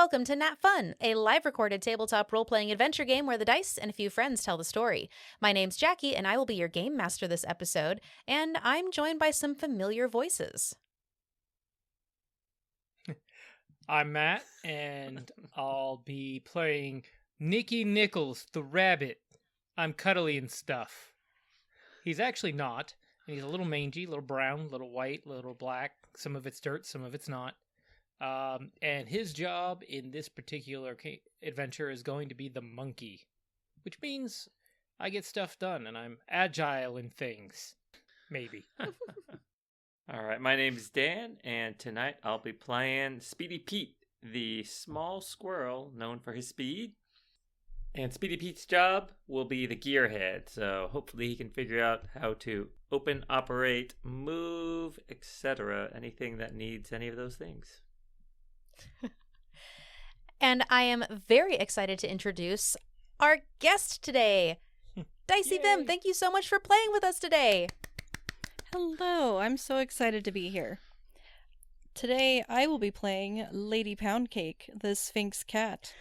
Welcome to NatFun, a live-recorded tabletop role-playing adventure game where the dice and a few friends tell the story. My name's Jackie, and I will be your game master this episode, and I'm joined by some familiar voices. I'm Matt, and I'll be playing Nicky Nichols, the rabbit. I'm cuddly and stuff. He's actually not, and he's a little mangy, a little brown, a little white, a little black. Some of it's dirt, some of it's not. And his job in this particular adventure is going to be the monkey, which means I get stuff done, and I'm agile in things. Maybe. All right, my name's Dan, and tonight I'll be playing Speedy Pete, the small squirrel known for his speed. And Speedy Pete's job will be the gearhead, so hopefully he can figure out how to open, operate, move, etc. Anything that needs any of those things. And I am very excited to introduce our guest today, Dicey Vim. Thank you so much for playing with us today. Hello, I'm so excited to be here. Today I will be playing Lady Poundcake, the Sphinx cat.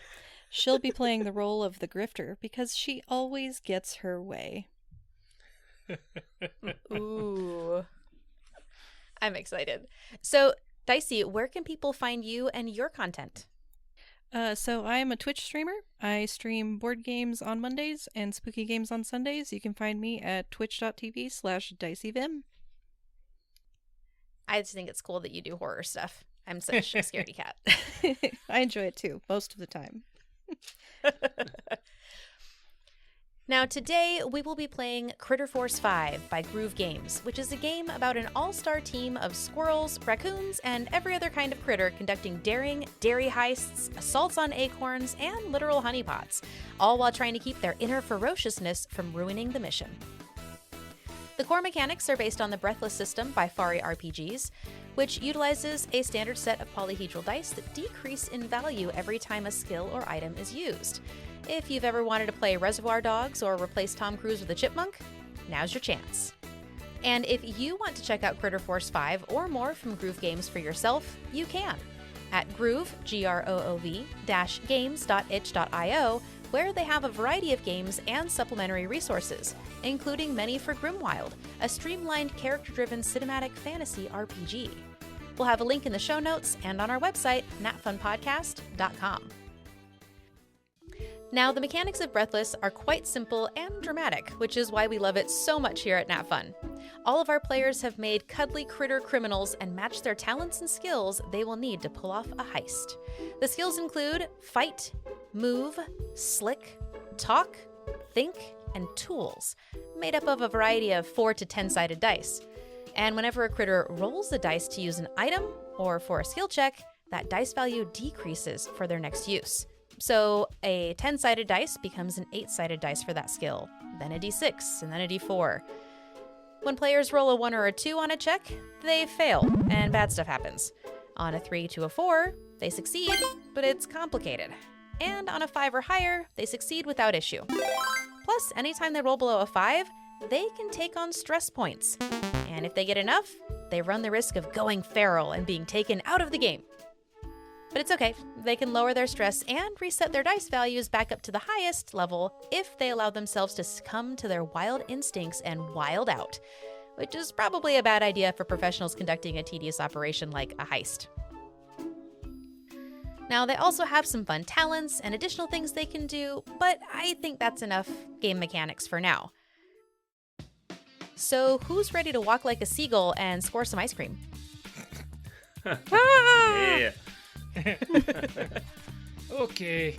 She'll be playing the role of the grifter because she always gets her way. Ooh. I'm excited. So, Dicey, where can people find you and your content? So I am a Twitch streamer. I stream board games on Mondays and spooky games on Sundays. You can find me at twitch.tv/diceyvim. I just think it's cool that you do horror stuff. I'm such a scaredy cat. I enjoy it too, most of the time. Now today we will be playing Critter Force 5 by Groove Games, which is a game about an all-star team of squirrels, raccoons, and every other kind of critter conducting daring, dairy heists, assaults on acorns, and literal honeypots, all while trying to keep their inner ferociousness from ruining the mission. The core mechanics are based on the Breathless system by Fari RPGs, which utilizes a standard set of polyhedral dice that decrease in value every time a skill or item is used. If you've ever wanted to play Reservoir Dogs or replace Tom Cruise with a chipmunk, now's your chance. And if you want to check out Critter Force 5 or more from Groove Games for yourself, you can at groove, games.itch.io, where they have a variety of games and supplementary resources, including many for Grimwild, a streamlined character-driven cinematic fantasy RPG. We'll have a link in the show notes and on our website, natfunpodcast.com. Now, the mechanics of Breathless are quite simple and dramatic, which is why we love it so much here at NatFun. All of our players have made cuddly critter criminals and matched their talents and skills they will need to pull off a heist. The skills include fight, move, slick, talk, think, and tools, made up of a variety of 4 to 10-sided dice. And whenever a critter rolls the dice to use an item or for a skill check, that dice value decreases for their next use. So a 10-sided dice becomes an 8-sided dice for that skill, then a d6, and then a d4. When players roll a 1 or a 2 on a check, they fail, and bad stuff happens. On a 3 to a 4, they succeed, but it's complicated. And on a 5 or higher, they succeed without issue. Plus, anytime they roll below a 5, they can take on stress points. And if they get enough, they run the risk of going feral and being taken out of the game. But it's okay, they can lower their stress and reset their dice values back up to the highest level if they allow themselves to succumb to their wild instincts and wild out, which is probably a bad idea for professionals conducting a tedious operation like a heist. Now, they also have some fun talents and additional things they can do, but I think that's enough game mechanics for now. So, who's ready to walk like a seagull and score some ice cream? Yeah. Okay.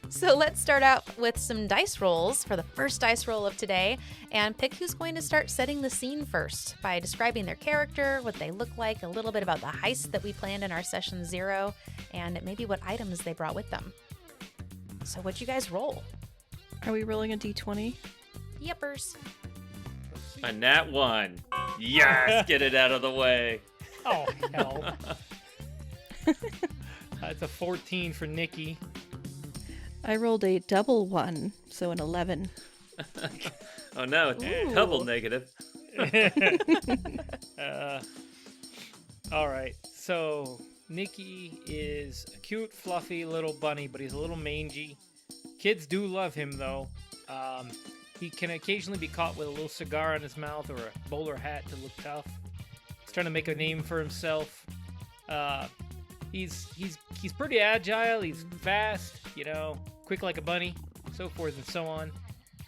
So let's start out with some dice rolls for the first dice roll of today, and pick who's going to start setting the scene first by describing their character, what they look like, a little bit about the heist that we planned in our session 0, and maybe what items they brought with them. So what'd you guys roll? Are we rolling a d20? Yepers. A nat 1. Yes, get it out of the way. Oh, hell. That's a 14 for Nikki. I rolled a double 1, so an 11. Oh no, it's double negative. All right, so Nikki is a cute, fluffy little bunny, but he's a little mangy. Kids do love him, though. He can occasionally be caught with a little cigar in his mouth or a bowler hat to look tough. He's trying to make a name for himself. He's pretty agile. He's fast, quick like a bunny, so forth and so on.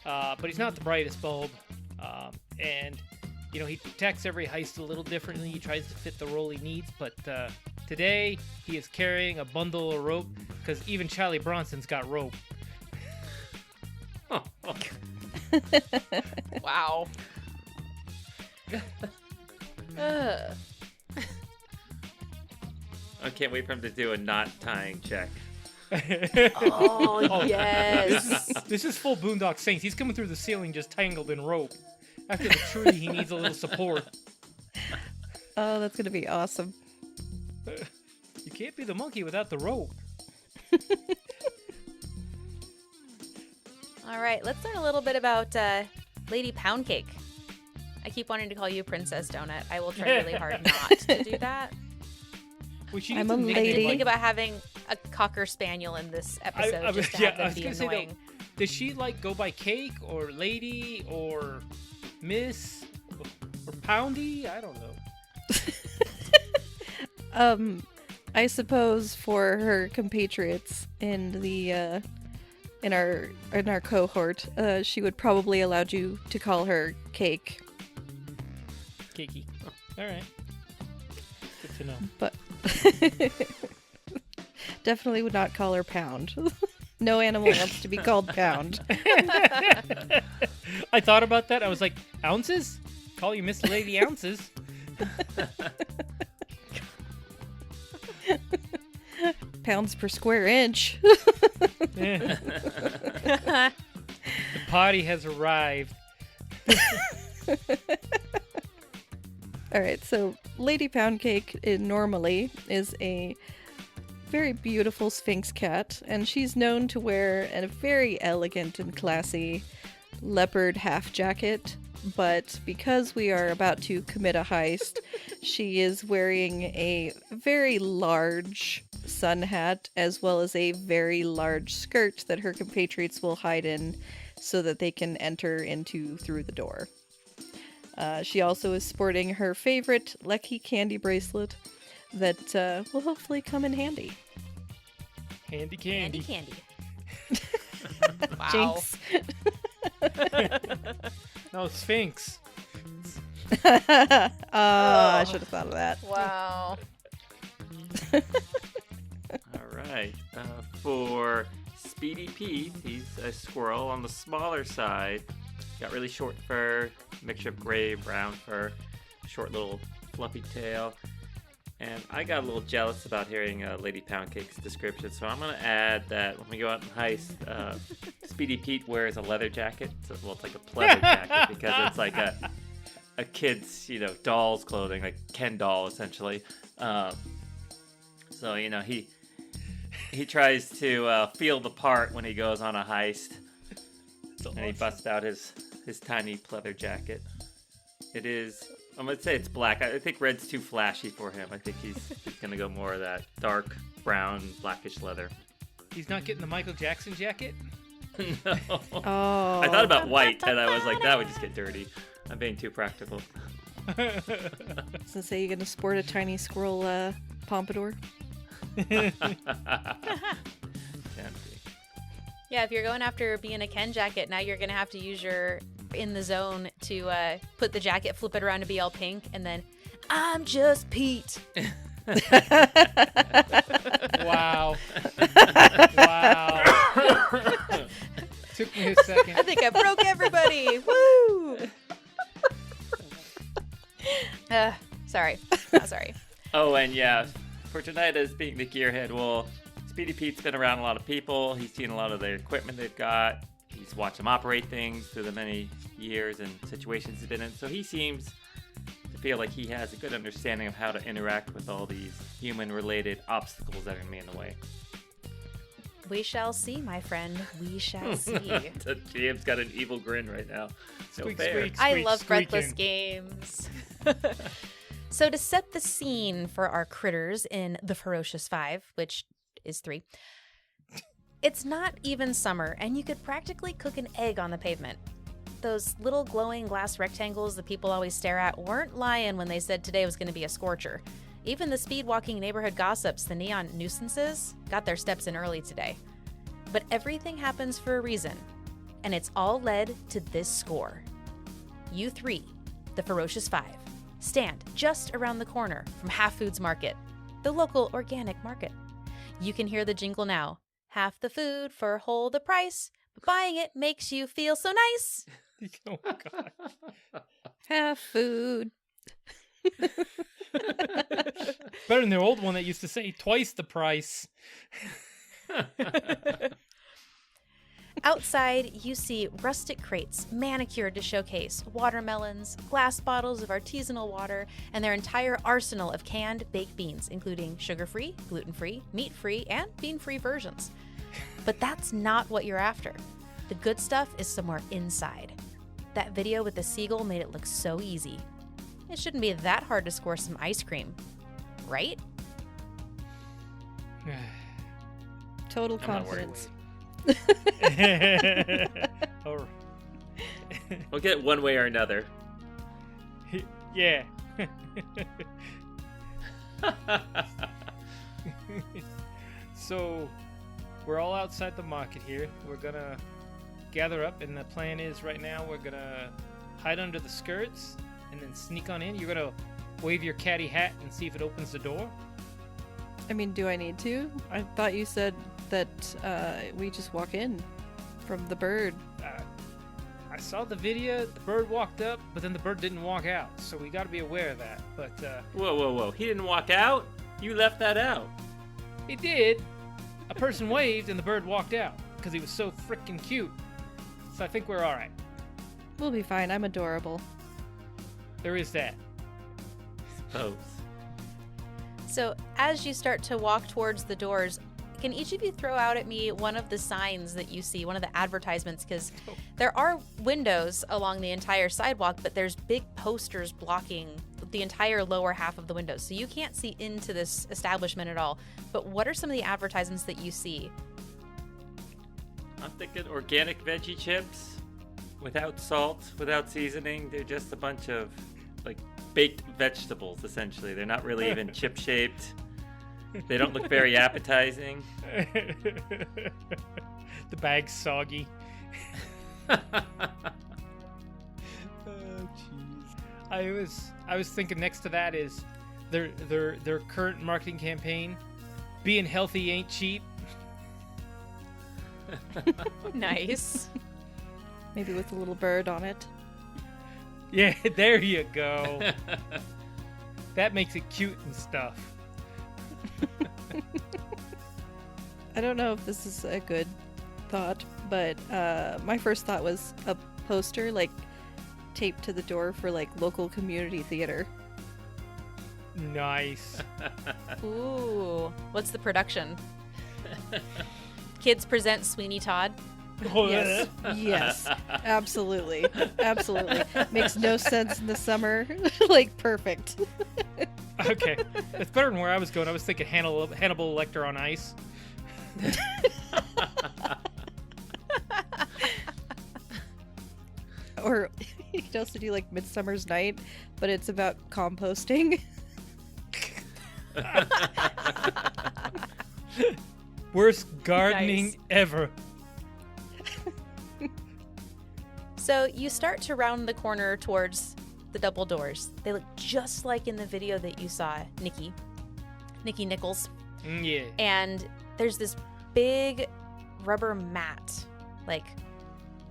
But he's not the brightest bulb. And he protects every heist a little differently. He tries to fit the role he needs, but today he is carrying a bundle of rope because even Charlie Bronson's got rope. Wow. I can't wait for him to do a knot tying check. Oh, yes. This is full Boondock Saints. He's coming through the ceiling just tangled in rope. After the tree, he needs a little support. Oh, that's going to be awesome. You can't be the monkey without the rope. All right, let's learn a little bit about Lady Poundcake. I keep wanting to call you Princess Donut. I will try really hard not to do that. Well, I'm a I did lady. think about having a Cocker Spaniel in this episode just to have them be annoying. Does she go by Cake or Lady or Miss or Poundy? I don't know. I suppose for her compatriots in the in our cohort, she would probably allow you to call her Cake. Cakey. All right. Good to know. But definitely would not call her Pound. No animal wants to be called Pound. I thought about that. I was like, ounces? Call you Miss Lady Ounces. Pounds per square inch. The party has arrived. All right, so Lady Poundcake normally is a very beautiful Sphinx cat, and she's known to wear a very elegant and classy leopard half jacket. But because we are about to commit a heist, she is wearing a very large sun hat as well as a very large skirt that her compatriots will hide in so that they can enter through the door. She also is sporting her favorite Lucky Candy bracelet that will hopefully come in handy. Handy candy. Candy. Wow. Jinx. No, Sphinx. I should have thought of that. Wow. All right. For Speedy Pete, he's a squirrel on the smaller side. Got really short fur, mixture of gray, brown fur, short little fluffy tail. And I got a little jealous about hearing Lady Poundcake's description, so I'm going to add that when we go out and heist, Speedy Pete wears a leather jacket. So, well, it's like a pleather jacket because it's like a kid's, doll's clothing, like Ken doll, essentially. So, he tries to feel the part when he goes on a heist, and he busts out his tiny pleather jacket. It is... I'm going to say it's black. I think red's too flashy for him. I think he's going to go more of that dark brown, blackish leather. He's not getting the Michael Jackson jacket? No. Oh. I thought about white, and I was like, that would just get dirty. I'm being too practical. So say you're going to sport a tiny squirrel pompadour? Can't be. Yeah, if you're going after being a Ken jacket, now you're going to have to use your in the zone to put the jacket, flip it around to be all pink, and then, I'm just Pete. Wow. Wow. Took me a second. I think I broke everybody. Woo! Sorry. Not sorry. Oh, and yeah, for tonight as being the gearhead, well, Speedy Pete's been around a lot of people. He's seen a lot of the equipment they've got. He's watched them operate things through the many years and situations he's been in. So he seems to feel like he has a good understanding of how to interact with all these human-related obstacles that are going to be in the way. We shall see, my friend. We shall see. The GM's got an evil grin right now. No Squeak, fair. squeak. I love squeaking. breathless games. So to set the scene for our critters in the Ferocious 5, which is 3, it's not even summer, and you could practically cook an egg on the pavement. Those little glowing glass rectangles that people always stare at weren't lying when they said today was going to be a scorcher. Even the speed-walking neighborhood gossips, the neon nuisances, got their steps in early today. But everything happens for a reason, and it's all led to this score. You 3, the Ferocious 5, stand just around the corner from Half Foods Market, the local organic market. You can hear the jingle now. Half the food for whole the price, but buying it makes you feel so nice. Oh, God. Half food. Better than their old one that used to say twice the price. Outside, you see rustic crates manicured to showcase watermelons, glass bottles of artisanal water, and their entire arsenal of canned baked beans, including sugar-free, gluten-free, meat-free, and bean-free versions. But that's not what you're after. The good stuff is somewhere inside. That video with the seagull made it look so easy. It shouldn't be that hard to score some ice cream, right? Total I'm not worried. confidence. Or- We'll get one way or another. yeah. So, we're all outside the market here. We're gonna gather up, and the plan is right now we're gonna hide under the skirts and then sneak on in. You're gonna wave your catty hat and see if it opens the door. I mean, do I need to? I thought you said that we just walk in from the bird. I saw the video. The bird walked up, but then the bird didn't walk out. So we got to be aware of that. But Whoa. He didn't walk out? You left that out. he did. A person waved, and the bird walked out because he was so freaking cute. So I think we're all right. We'll be fine. I'm adorable. There is that. Suppose. So as you start to walk towards the doors, can each of you throw out at me one of the signs that you see, one of the advertisements? Because there are windows along the entire sidewalk, but there's big posters blocking the entire lower half of the windows. So you can't see into this establishment at all. But what are some of the advertisements that you see? I'm thinking organic veggie chips without salt, without seasoning. They're just a bunch of like baked vegetables, essentially. They're not really even chip shaped. They don't look very appetizing. The bag's soggy. Oh, jeez. I was thinking next to that is their current marketing campaign, being healthy ain't cheap. Nice. Maybe with a little bird on it. Yeah, there you go. That makes it cute and stuff. I don't know if this is a good thought, but my first thought was a poster like taped to the door for like local community theater. Nice. Ooh. What's the production? Kids present Sweeney Todd. Yes, yes, absolutely, absolutely. Makes no sense in the summer. Like perfect. Okay, that's better than where I was going. I was thinking Hannibal Lecter on ice. Or you could also do like Midsummer's Night, but it's about composting. Worst gardening Nice. ever. So you start to round the corner towards the double doors. They look just like in the video that you saw, Nikki Nichols. Yeah. And there's this big rubber mat, like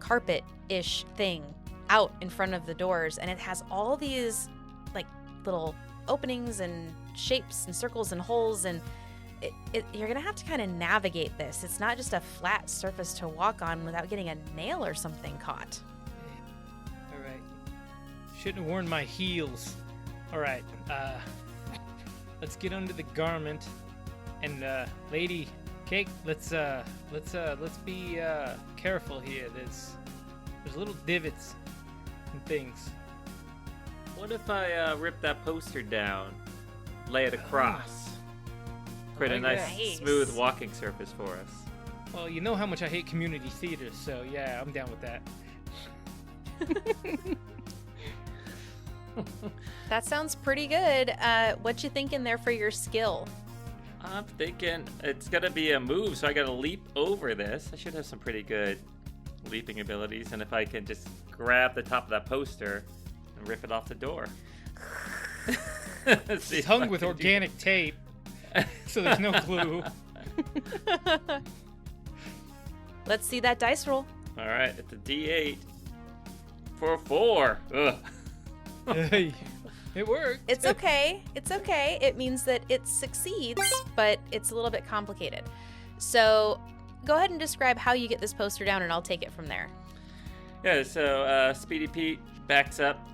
carpet-ish thing out in front of the doors, and it has all these like little openings and shapes and circles and holes, and you're gonna have to kind of navigate this. It's not just a flat surface to walk on without getting a nail or something caught. All right. Shouldn't have worn my heels. All right. Let's get under the garment, and Lady Cake, let's be careful here. There's little divots and things. What if I rip that poster down, lay it across, create a like nice, that. smooth walking surface for us? Well, you know how much I hate community theater, so yeah, I'm down with that. That sounds pretty good. What you thinking there for your skill? I'm thinking it's gonna be a move, so I gotta leap over this. I should have some pretty good leaping abilities, and if I can just grab the top of that poster and rip it off the door. It's hung with organic tape, so there's no glue. Let's see that dice roll. All right, it's a D8 for 4. Ugh. Hey, it worked. It's okay. It's okay. It means that it succeeds, but it's a little bit complicated. So go ahead and describe how you get this poster down, and I'll take it from there. Yeah, so Speedy Pete backs up,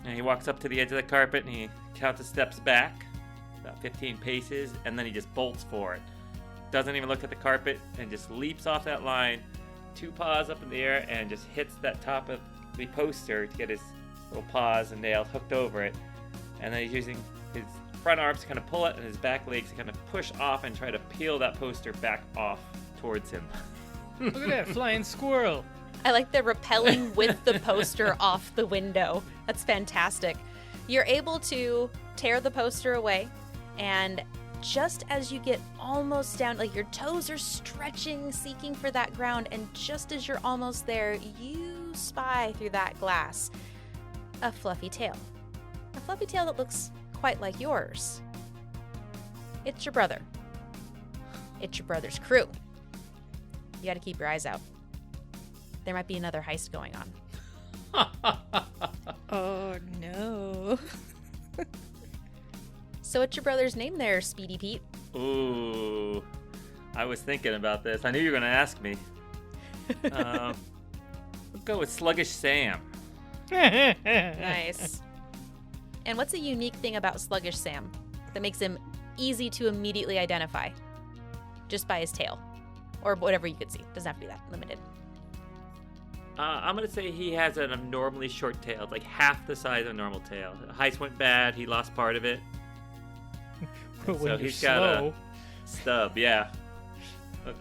and he walks up to the edge of the carpet, and he counts the steps back, about 15 paces, and then he just bolts for it. Doesn't even look at the carpet, and just leaps off that line, 2 paws up in the air, and just hits that top of the poster to get his little paws and nails hooked over it. And then he's using his front arms to kind of pull it, and his back legs to kind of push off and try to peel that poster back off towards him. Look at that flying squirrel. I like the rappelling with the poster off the window. That's fantastic. You're able to tear the poster away, and just as you get almost down, like your toes are stretching, seeking for that ground, and just as you're almost there, you spy through that glass a fluffy tail. A fluffy tail that looks quite like yours. It's your brother. It's your brother's crew. You gotta keep your eyes out. There might be another heist going on. Oh no. So what's your brother's name there, Speedy Pete? Ooh, I was thinking about this. I knew you were going to ask me. We'll go with Sluggish Sam. Nice. And what's a unique thing about Sluggish Sam that makes him easy to immediately identify? Just by his tail. Or whatever you could see. Doesn't have to be that limited. I'm going to say he has an abnormally short tail. It's like half the size of a normal tail. The heist went bad. He lost part of it. But when So you're he's got slow, a stub, yeah.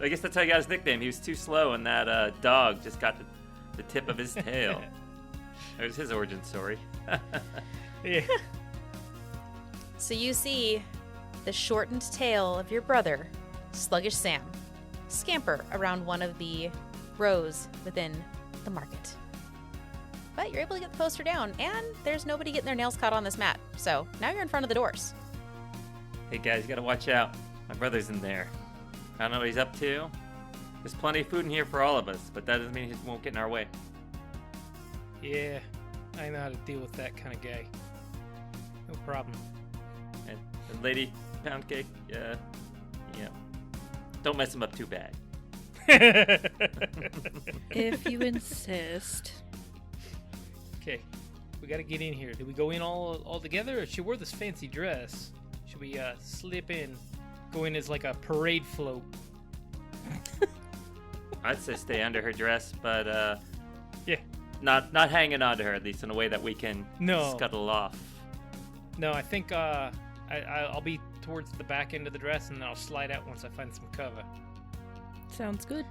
I guess that's how he got his nickname. He was too slow, and that dog just got the tip of his tail. That was his origin story. yeah. So you see the shortened tail of your brother, Sluggish Sam, scamper around one of the rows within the market. But you're able to get the poster down, and there's nobody getting their nails cut on this mat. So now you're in front of the doors. Hey guys, you gotta watch out. My brother's in there. I don't know what he's up to. There's plenty of food in here for all of us, but that doesn't mean he won't get in our way. Yeah, I know how to deal with that kind of guy. No problem. And Lady Poundcake, don't mess him up too bad. If you insist. Okay, we gotta get in here. Do we go in all together, or she wore this fancy dress? Should we slip in, go in as like a parade float? I'd say stay under her dress, but Yeah. not hanging onto her, at least in a way that we can No. scuttle off. No, I think I'll be towards the back end of the dress, and then I'll slide out once I find some cover. Sounds good.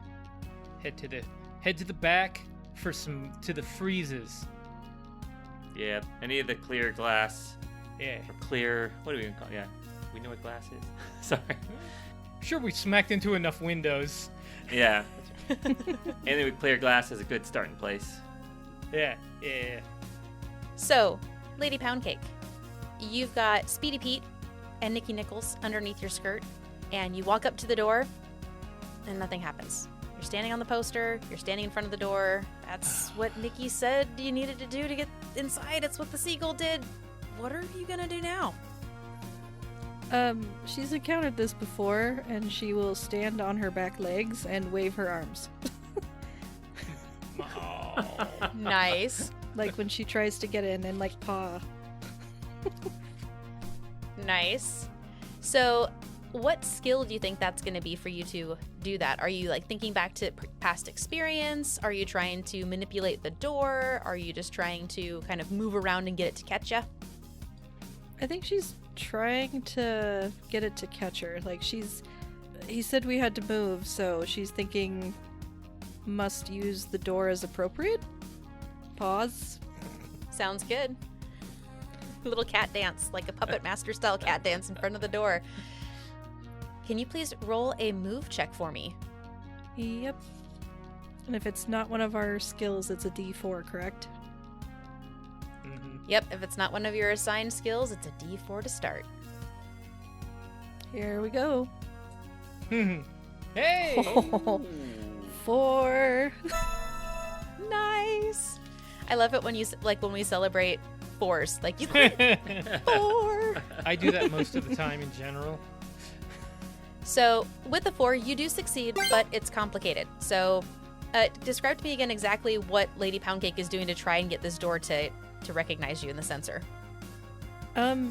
Head to the back to the freezes. Yeah, any of the clear glass Yeah. or clear, what do we even call it? Yeah, we know what glass is. Sorry. Sure, we smacked into enough windows. Yeah. Anything with clear glass is a good starting place. Yeah. So, Lady Poundcake, you've got Speedy Pete and Nikki Nichols underneath your skirt, and you walk up to the door, and nothing happens. You're standing on the poster, you're standing in front of the door. That's what Nikki said you needed to do to get inside. It's what the seagull did. What are you gonna do now? She's encountered this before, and she will stand on her back legs and wave her arms. Oh. Nice. Like when she tries to get in and like paw. Nice. So, what skill do you think that's going to be for you to do that? Are you like thinking back to past experience? Are you trying to manipulate the door? Are you just trying to kind of move around and get it to catch you? I think she's trying to get it to catch her. Like, he said we had to move, so she's thinking must use the door as appropriate? Pause. Sounds good. Little cat dance, like a puppet master style cat dance in front of the door. Can you please roll a move check for me? Yep. And if it's not one of our skills, it's a D4, correct? Yep, if it's not one of your assigned skills, it's a D4 to start. Here we go. Hey! 4. Nice. I love it when when we celebrate 4s. Like, you crit 4. I do that most of the time in general. So with the 4, you do succeed, but it's complicated. So describe to me again exactly what Lady Poundcake is doing to try and get this door to recognize you in the sensor.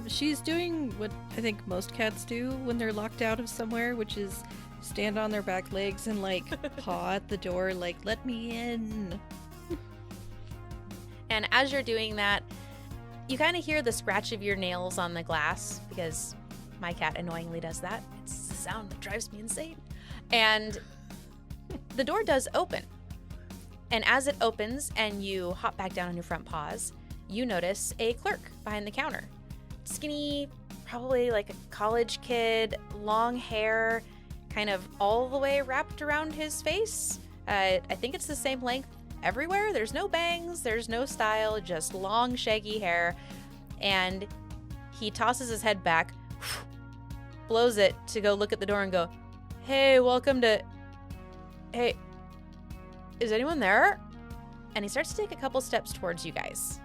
She's doing what I think most cats do when they're locked out of somewhere, which is stand on their back legs and, like, paw at the door, like, let me in. And as you're doing that, you kind of hear the scratch of your nails on the glass, because my cat annoyingly does that. It's the sound that drives me insane. And the door does open. And as it opens and you hop back down on your front paws, you notice a clerk behind the counter. Skinny, probably like a college kid, long hair, kind of all the way wrapped around his face. I think it's the same length everywhere. There's no bangs, there's no style, just long, shaggy hair. And he tosses his head back, blows it to go look at the door and go, "Hey, welcome to... Hey, is anyone there?" And he starts to take a couple steps towards you guys.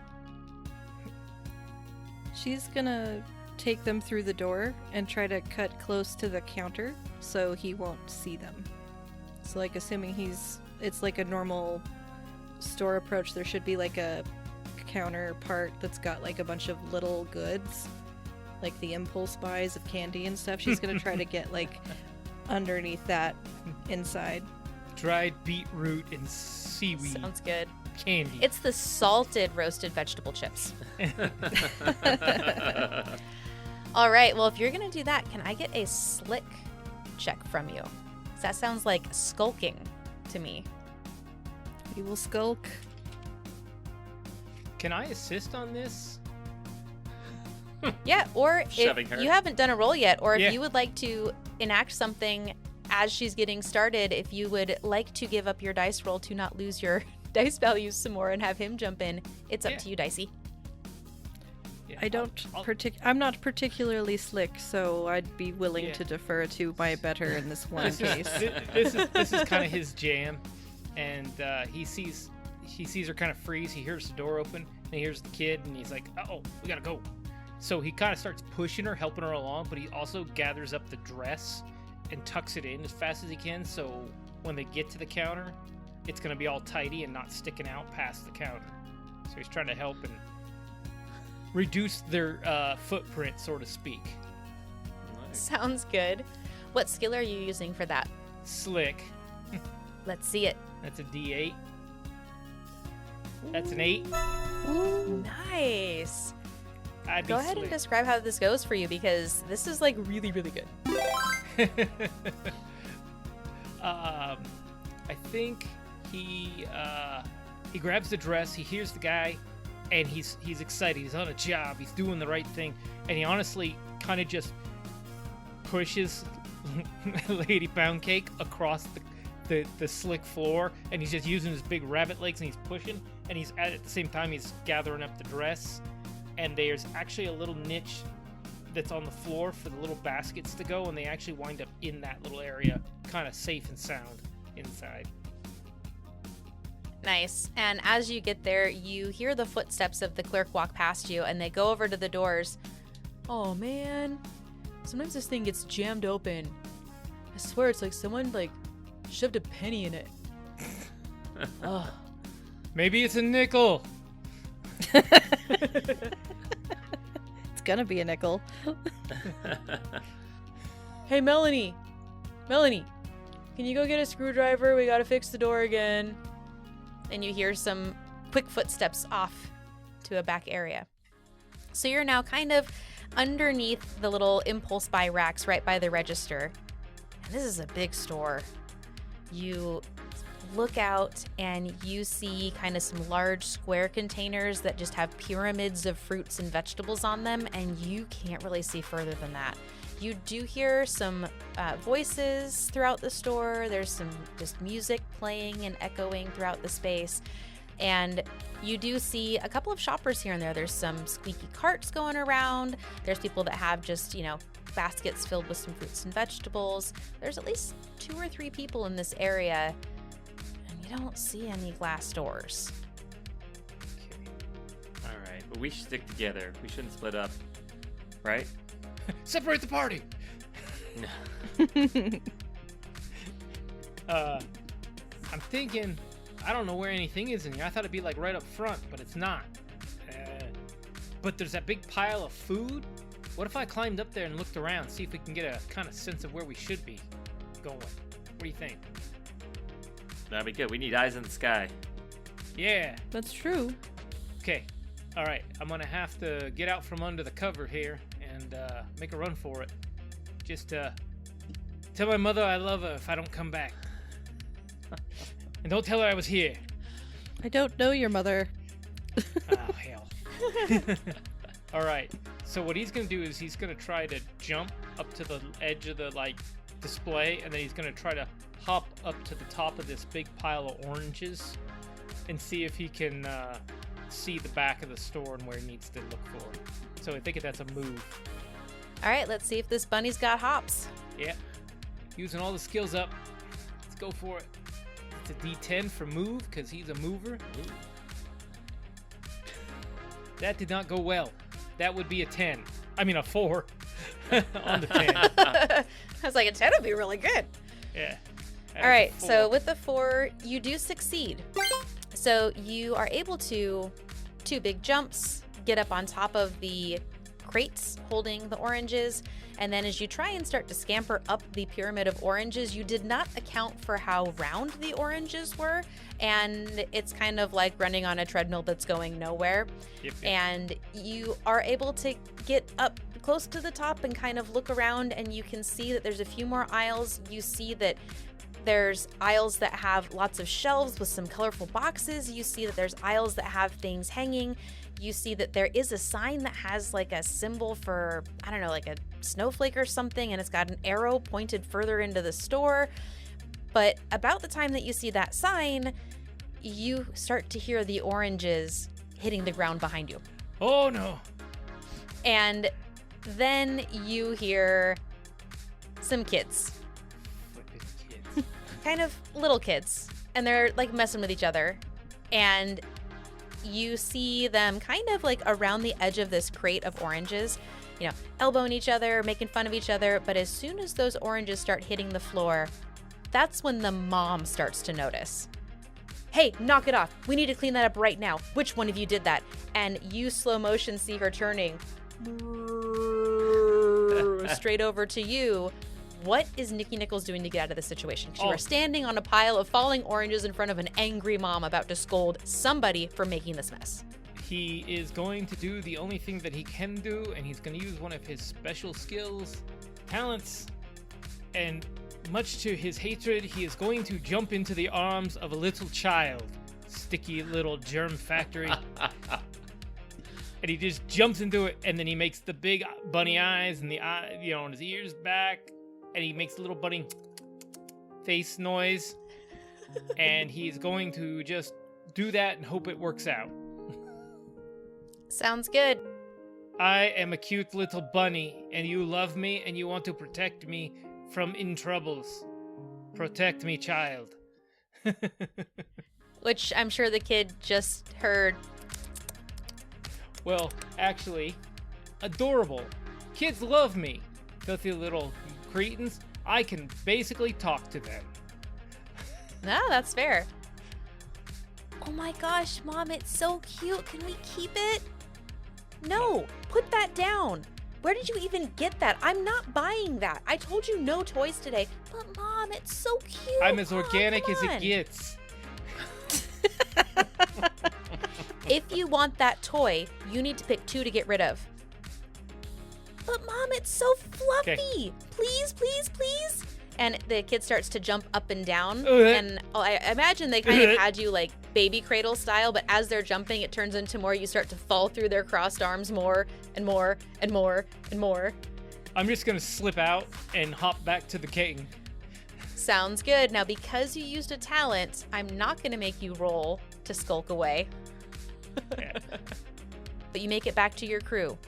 She's gonna take them through the door and try to cut close to the counter so he won't see them. So, like, assuming it's like a normal store approach, there should be like a counter part that's got like a bunch of little goods, like the impulse buys of candy and stuff. She's gonna try to get like underneath that inside. Dried beetroot and seaweed Sounds good. candy. It's the salted roasted vegetable chips. All right, well, if you're going to do that, can I get a slick check from you? 'Cause that sounds like skulking to me. We will skulk. Can I assist on this? Yeah, or Shoving if her. you haven't done a roll yet, or if Yeah. you would like to enact something as she's getting started, if you would like to give up your dice roll to not lose your dice values some more and have him jump in, it's up Yeah. to you, Dicey. Yeah, I don't I'll- I'm not particularly slick, so I'd be willing Yeah. to defer to my better in this one case. This is kind of his jam, and he sees her kind of freeze. He hears the door open, and he hears the kid, and he's like, "Oh, we gotta go." So he kind of starts pushing her, helping her along, but he also gathers up the dress and tucks it in as fast as he can, so when they get to the counter, it's gonna be all tidy and not sticking out past the counter. So he's trying to help and reduce their footprint, so to speak. Nice. Sounds good. What skill are you using for that? Slick. Let's see it. That's a D8. That's an 8. Nice. I'd be Go ahead and slick. describe how this goes for you, because this is like really, really good. I think he grabs the dress. He hears the guy, and he's excited. He's on a job. He's doing the right thing, and he honestly kind of just pushes Lady Poundcake across the slick floor, and he's just using his big rabbit legs, and he's pushing, and he's at the same time he's gathering up the dress, and there's actually a little niche that's on the floor for the little baskets to go, and they actually wind up in that little area, kind of safe and sound inside. Nice. And as you get there, you hear the footsteps of the clerk walk past you, and they go over to the doors. Oh man, sometimes this thing gets jammed open. I swear it's like someone like shoved a penny in it. Oh. Maybe it's a nickel. It's gonna be a nickel. Hey, Melanie, can you go get a screwdriver? We gotta fix the door again. And you hear some quick footsteps off to a back area. So you're now kind of underneath the little impulse buy racks right by the register. And this is a big store. You look out and you see kind of some large square containers that just have pyramids of fruits and vegetables on them, and you can't really see further than that. You do hear some voices throughout the store. There's some just music playing and echoing throughout the space. And you do see a couple of shoppers here and there. There's some squeaky carts going around. There's people that have just, baskets filled with some fruits and vegetables. There's at least 2 or 3 people in this area, and you don't see any glass doors. Okay. All right, but we should stick together. We shouldn't split up, right? Separate the party. I'm thinking, I don't know where anything is in here. I thought it'd be like right up front, but it's not. But there's that big pile of food. What if I climbed up there and looked around, see if we can get a kind of sense of where we should be going? What do you think? That'd be good. We need eyes in the sky. Yeah. That's true. Okay. All right. I'm gonna have to get out from under the cover here and make a run for it. Just tell my mother I love her if I don't come back. And don't tell her I was here. I don't know your mother. Oh, hell. All right. So what he's going to do is he's going to try to jump up to the edge of the, display, and then he's going to try to hop up to the top of this big pile of oranges and see if he can see the back of the store and where he needs to look for. So I think that's a move. All right, let's see if this bunny's got hops. Yeah. Using all the skills up. Let's go for it. It's a D10 for move, because he's a mover. Ooh. That did not go well. That would be a 10. I mean, a 4 on the 10. I was like, a 10 would be really good. Yeah. All right, so with the 4, you do succeed. So you are able to 2 big jumps, get up on top of the crates holding the oranges, and then as you try and start to scamper up the pyramid of oranges, you did not account for how round the oranges were, and it's kind of like running on a treadmill that's going nowhere. Yep. And you are able to get up close to the top and kind of look around, and you can see that there's a few more aisles. You see that there's aisles that have lots of shelves with some colorful boxes. You see that there's aisles that have things hanging. You see that there is a sign that has like a symbol for, I don't know, like a snowflake or something, and it's got an arrow pointed further into the store. But about the time that you see that sign, you start to hear the oranges hitting the ground behind you. Oh, no. And then you hear some kids. Flippin' kids. Kind of little kids. And they're like messing with each other. And you see them kind of like around the edge of this crate of oranges, elbowing each other, making fun of each other. But as soon as those oranges start hitting the floor, that's when the mom starts to notice. Hey, knock it off. We need to clean that up right now. Which one of you did that? And you slow motion see her turning straight over to you. What is Nikki Nichols doing to get out of this situation? You are standing on a pile of falling oranges in front of an angry mom about to scold somebody for making this mess. He is going to do the only thing that he can do, and he's going to use one of his special skills, talents, and much to his hatred, he is going to jump into the arms of a little child. Sticky little germ factory. And he just jumps into it, and then he makes the big bunny eyes and the eye, on his ears back. And he makes a little bunny face noise. And he's going to just do that and hope it works out. Sounds good. I am a cute little bunny, and you love me, and you want to protect me from in troubles. Protect me, child. Which I'm sure the kid just heard. Well, actually, adorable. Kids love me. Filthy little cretins. I can basically talk to them. No, that's fair. Oh my gosh, Mom, it's so cute. Can we keep it? No, put that down. Where did you even get that? I'm not buying that. I told you no toys today. But Mom, it's so cute. I'm as organic as it gets. If you want that toy, you need to pick 2 to get rid of. But Mom, it's so fluffy. Okay. Please, please, please. And the kid starts to jump up and down. Uh-huh. And I imagine they kind of had you like baby cradle style, but as they're jumping, it turns into more. You start to fall through their crossed arms more and more and more and more. I'm just gonna slip out and hop back to the king. Sounds good. Now, because you used a talent, I'm not going to make you roll to skulk away. Yeah. But you make it back to your crew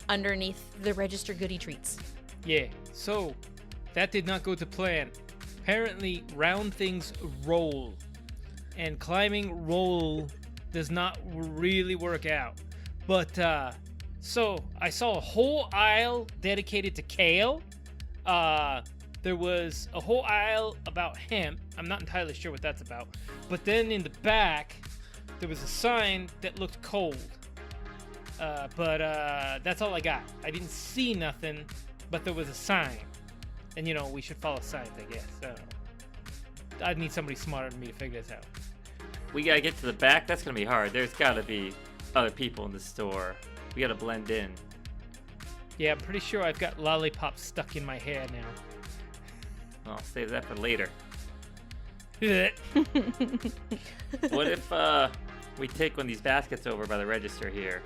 underneath the register goodie treats. Yeah, so that did not go to plan. Apparently, round things roll, and climbing roll does not really work out. But, so I saw a whole aisle dedicated to kale. There was a whole aisle about hemp. I'm not entirely sure what that's about. But then in the back, there was a sign that looked cold. But that's all I got. I didn't see nothing, but there was a sign. And, you know, we should follow signs, I guess. I'd need somebody smarter than me to figure this out. We gotta get to the back. That's gonna be hard. There's gotta be other people in the store. We gotta blend in. Yeah, I'm pretty sure I've got lollipops stuck in my hair now. I'll save that for later. Yeah. What if we take one of these baskets over by the register here,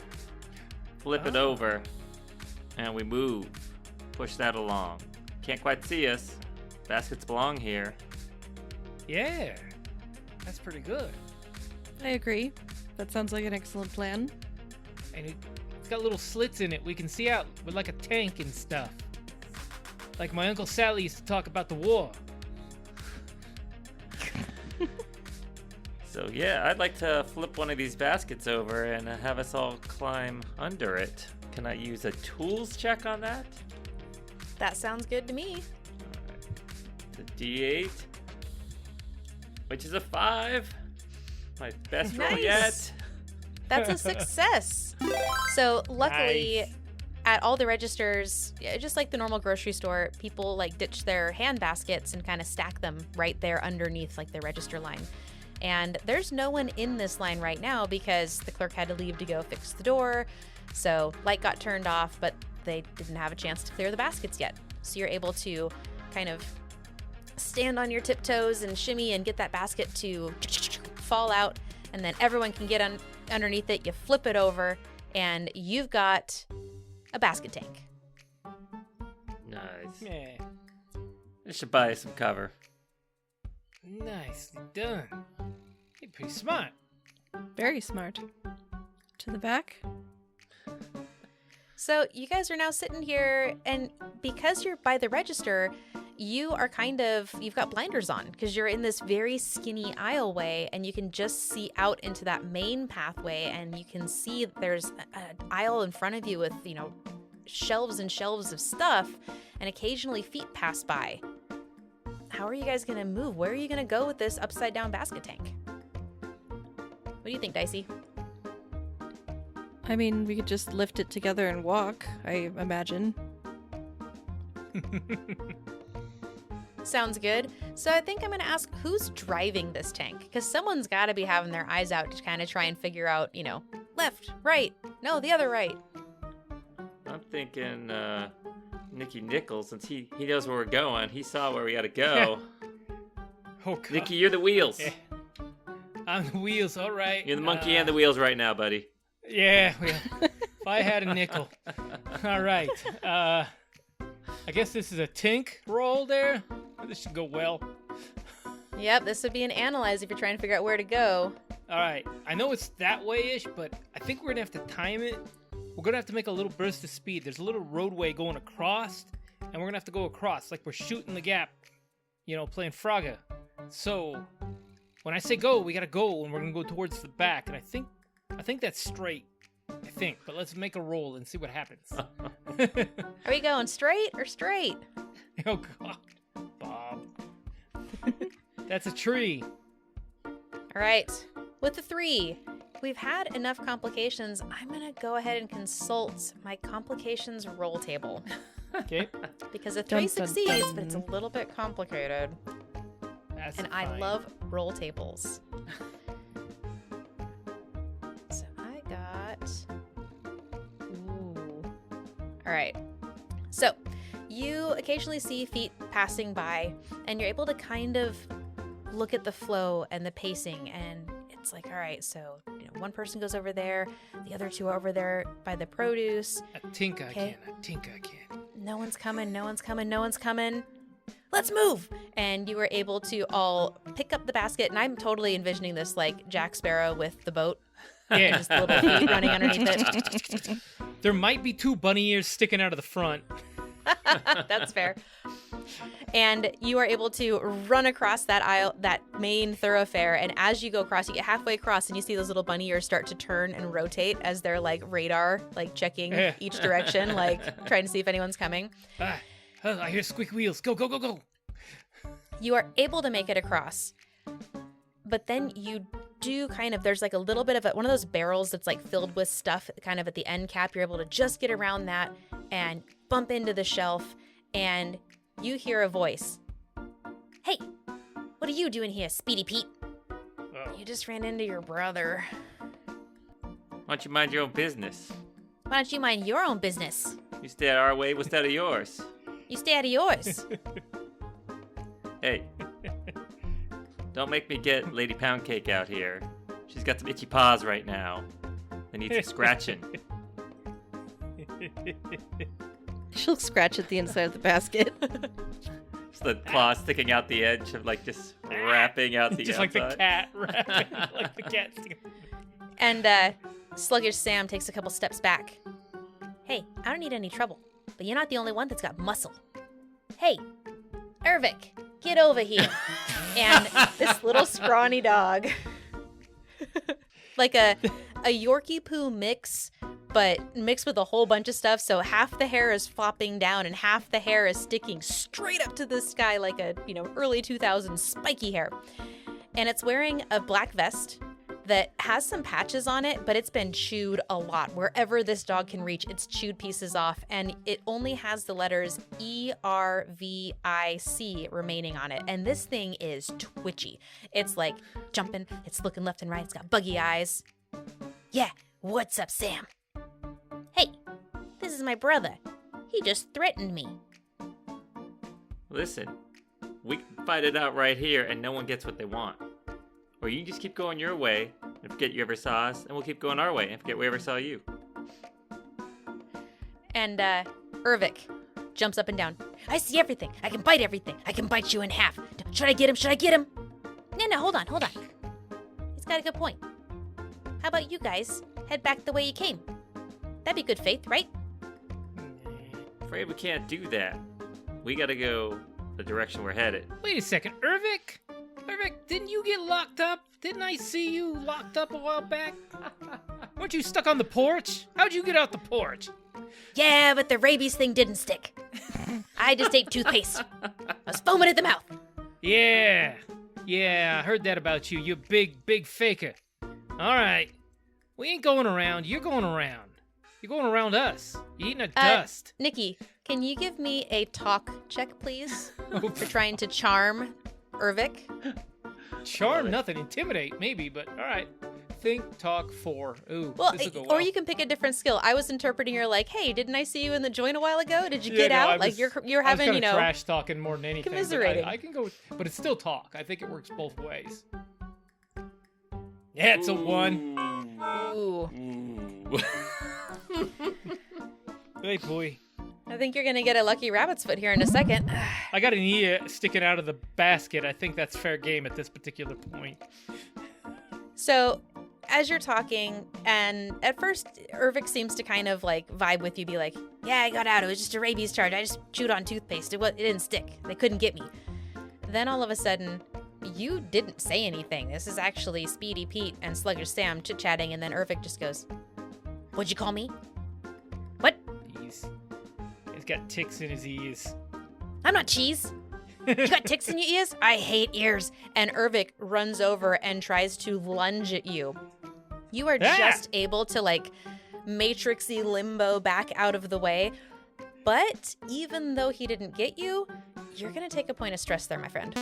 flip it Oh. over, and we move, push that along. Can't quite see us. Baskets belong here. Yeah, that's pretty good. I agree. That sounds like an excellent plan. And it's got little slits in it. We can see out with like a tank and stuff. Like my Uncle Sally used to talk about the war. So yeah, I'd like to flip one of these baskets over and have us all climb under it. Can I use a tools check on that? That sounds good to me. The D8, which is a 5. My best roll Nice. yet. That's a success. So luckily, Nice. at all the registers, just like the normal grocery store, people like ditch their hand baskets and kind of stack them right there underneath like the register line. And there's no one in this line right now because the clerk had to leave to go fix the door. So light got turned off, but they didn't have a chance to clear the baskets yet. So you're able to kind of stand on your tiptoes and shimmy and get that basket to fall out, and then everyone can get underneath it. You flip it over, and you've got a basket tank. Nice. Yeah, I should buy some cover. nicely done. You're pretty smart. Very smart. To the back? So you guys are now sitting here, and because you're by the register, you are you've got blinders on because you're in this very skinny aisleway, and you can just see out into that main pathway, and you can see there's an aisle in front of you with, you know, shelves and shelves of stuff, and occasionally feet pass by. How are you guys going to move? Where are you going to go with this upside down basket tank? What do you think, Dicey? I mean, we could just lift it together and walk, I imagine. Sounds good. So I think I'm going to ask who's driving this tank, because someone's got to be having their eyes out to kind of try and figure out, you know, left, right, no, the other right. I'm thinking Nicky Nichols, since he knows where we're going. He saw where we gotta go. Oh, God. Nicky, you're the wheels. Yeah. I'm the wheels, all right. You're the monkey and the wheels right now, buddy. Yeah, well, if I had a nickel. All right. I guess this is a tink roll there. This should go well. Yep, this would be an analyze if you're trying to figure out where to go. All right. I know it's that way-ish, but I think we're going to have to time it. We're going to have to make a little burst of speed. There's a little roadway going across, and we're going to have to go across like we're shooting the gap, you know, playing Frogger. So when I say go, we got to go, and we're going to go towards the back. And I think that's straight. I think. But let's make a roll and see what happens. Are we going straight or straight? Oh, God. Bob. That's a tree. All right. With the 3, we've had enough complications. I'm going to go ahead and consult my complications roll table. Okay. Because a 3 Dun, dun, succeeds, dun. but it's a little bit complicated. That's And I fine. love roll tables. So I got... Ooh. All right. You occasionally see feet passing by, and you're able to kind of look at the flow and the pacing, and it's like, all right, so one person goes over there, the other two are over there by the produce. I think I can. No one's coming. Let's move! And you were able to all pick up the basket, and I'm totally envisioning this like Jack Sparrow with the boat. Yeah. Just little feet running underneath it. There might be 2 bunny ears sticking out of the front. That's fair. And you are able to run across that aisle, that main thoroughfare, and as you go across, you get halfway across and you see those little bunny ears start to turn and rotate as they're like radar, like checking each direction, like trying to see if anyone's coming. I hear squeak wheels. Go. You are able to make it across, but then you do there's like a little bit of one of those barrels that's like filled with stuff kind of at the end cap. You're able to just get around that and bump into the shelf, and you hear a voice. Hey, what are you doing here, Speedy Pete? Oh. You just ran into your brother. Why don't you mind your own business? Why don't you mind your own business? You stay out of our way, we'll stay out of yours. You stay out of yours. Hey, don't make me get Lady Poundcake out here. She's got some itchy paws right now. They need some scratching. She'll scratch at the inside of the basket. Just the claw sticking out the edge of like just wrapping out the Just outside. like the cat wrapping, like the cat sticking. And Sluggish Sam takes a couple steps back. Hey, I don't need any trouble, but you're not the only one that's got muscle. Hey, Ervik, get over here. And this little scrawny dog, like a Yorkie Poo mix, but mixed with a whole bunch of stuff. So half the hair is flopping down and half the hair is sticking straight up to the sky like a, early 2000s spiky hair. And it's wearing a black vest that has some patches on it, but it's been chewed a lot. Wherever this dog can reach, it's chewed pieces off, and it only has the letters ERVIC remaining on it. And this thing is twitchy. It's like jumping, it's looking left and right, it's got buggy eyes. Yeah, what's up, Sam? Hey, this is my brother. He just threatened me. Listen, we can fight it out right here and no one gets what they want. Or you can just keep going your way and forget you ever saw us, and we'll keep going our way and forget we ever saw you. And Ervik jumps up and down. I see everything. I can bite everything. I can bite you in half. Should I get him? No, hold on. He's got a good point. How about you guys head back the way you came? That'd be good faith, right? Afraid we can't do that. We gotta go the direction we're headed. Wait a second, Ervik, didn't you get locked up? Didn't I see you locked up a while back? Weren't you stuck on the porch? How'd you get out the porch? Yeah, but the rabies thing didn't stick. I just ate toothpaste. I was foaming at the mouth. Yeah, I heard that about you. You big faker. All right, we ain't going around. You're going around. You're going around us. You're eating a dust. Nikki, can you give me a talk check, please? For trying to charm Ervik. Charm, nothing. Intimidate, maybe, but all right. Think, talk, 4. Ooh, well, this will go well. Or you can pick a different skill. I was interpreting her like, hey, didn't I see you in the joint a while ago? Did you get out? Like you're having, I was trash talking more than anything. Commiserating. I can go, but it's still talk. I think it works both ways. Yeah, it's a 1. Ooh. Hey, boy. I think you're gonna get a lucky rabbit's foot here in a second. I got an ear sticking out of the basket. I think that's fair game at this particular point. So, as you're talking, and at first, Ervik seems to kind of like vibe with you, be like, yeah, I got out. It was just a rabies charge. I just chewed on toothpaste. It didn't stick. They couldn't get me. Then all of a sudden, you didn't say anything. This is actually Speedy Pete and Sluggish Sam chit-chatting, and then Ervik just goes, what'd you call me? What? He's got ticks in his ears. I'm not cheese. You got ticks in your ears? I hate ears. And Ervik runs over and tries to lunge at you. You are just able to like matrixy limbo back out of the way. But even though he didn't get you, you're going to take a point of stress there, my friend.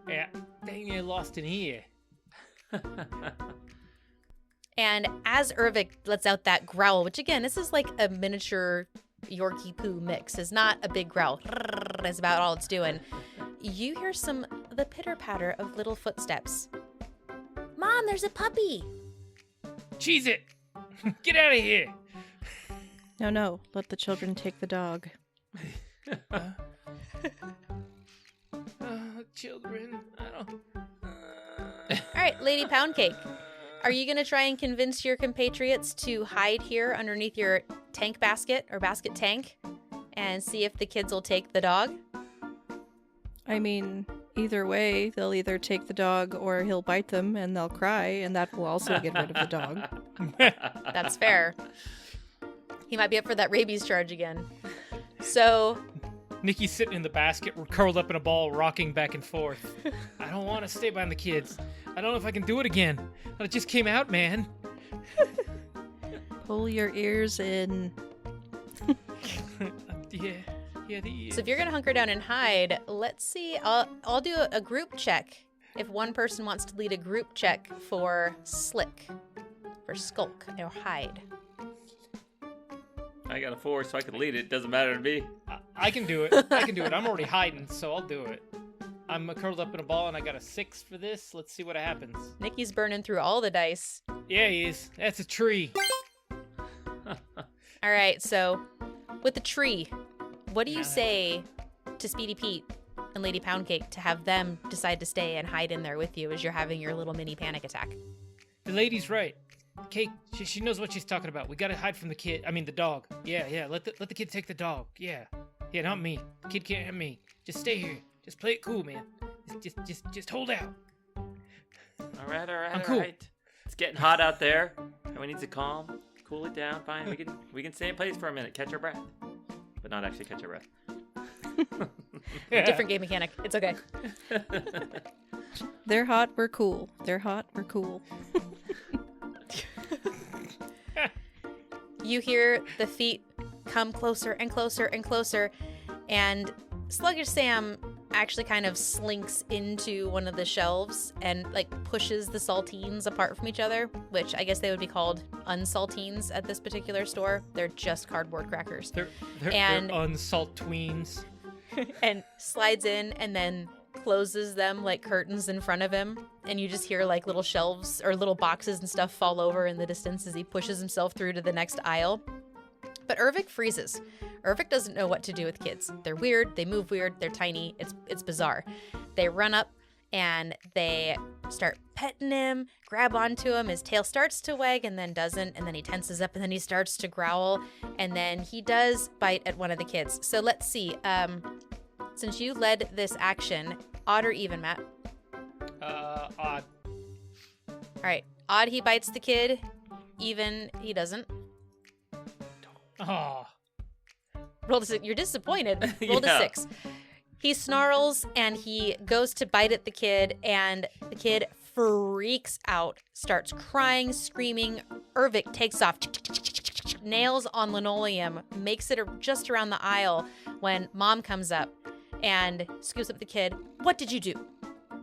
Yeah, dang near lost an ear. And as Ervik lets out that growl, which again, this is like a miniature Yorkie poo mix is not a big growl. That's about all it's doing. You hear the pitter patter of little footsteps. Mom, there's a puppy. Cheese it! Get out of here! No, let the children take the dog. Children, I don't... All right, Lady Poundcake. Are you going to try and convince your compatriots to hide here underneath your tank basket or basket tank and see if the kids will take the dog? I mean, either way, they'll either take the dog or he'll bite them and they'll cry, and that will also get rid of the dog. That's fair. He might be up for that rabies charge again. So... Nikki's sitting in the basket, curled up in a ball, rocking back and forth. I don't want to stay behind the kids. I don't know if I can do it again. It just came out, man. Pull your ears in. Yeah, the ears. So if you're going to hunker down and hide, let's see. I'll do a group check. If one person wants to lead a group check for slick, for skulk, or hide. I got a 4, so I could lead it. Doesn't matter to me. I can do it. I'm already hiding, so I'll do it. I'm curled up in a ball, and I got a 6 for this. Let's see what happens. Nikki's burning through all the dice. Yeah, he is. That's a tree. All right, so with the tree, what do you say to Speedy Pete and Lady Poundcake to have them decide to stay and hide in there with you as you're having your little mini panic attack? The lady's right. Cake, she knows what she's talking about. We gotta hide from the dog. Yeah, let the kid take the dog. Yeah, not me. The kid can't have me. Just stay here. Just play it cool, man. Just hold out. All right. I'm cool. It's getting hot out there. Everyone needs to cool it down. Fine, we can stay in place for a minute, catch our breath, but not actually catch our breath. Different game mechanic. It's okay. They're hot, we're cool. They're hot, we're cool. You hear the feet come closer and closer and closer, and Sluggish Sam actually kind of slinks into one of the shelves and pushes the saltines apart from each other, which I guess they would be called unsaltines at this particular store. They're just cardboard crackers. They're unsalt tweens. And slides in and then closes them like curtains in front of him, and you just hear little shelves or little boxes and stuff fall over in the distance as he pushes himself through to the next aisle. But Ervik freezes. Ervik doesn't know what to do with kids. They're weird, they move weird, they're tiny, it's bizarre. They run up and they start petting him, grab onto him, his tail starts to wag and then doesn't, and then he tenses up and then he starts to growl, and then he does bite at one of the kids. So let's see, since you led this action, odd or even, Matt? Odd. All right, odd, he bites the kid. Even, he doesn't. Oh. Roll a 6. You're disappointed. Roll a 6. He snarls and he goes to bite at the kid, and the kid freaks out, starts crying, screaming. Ervik takes off, nails on linoleum, makes it just around the aisle when Mom comes up and scoops up the kid. What did you do?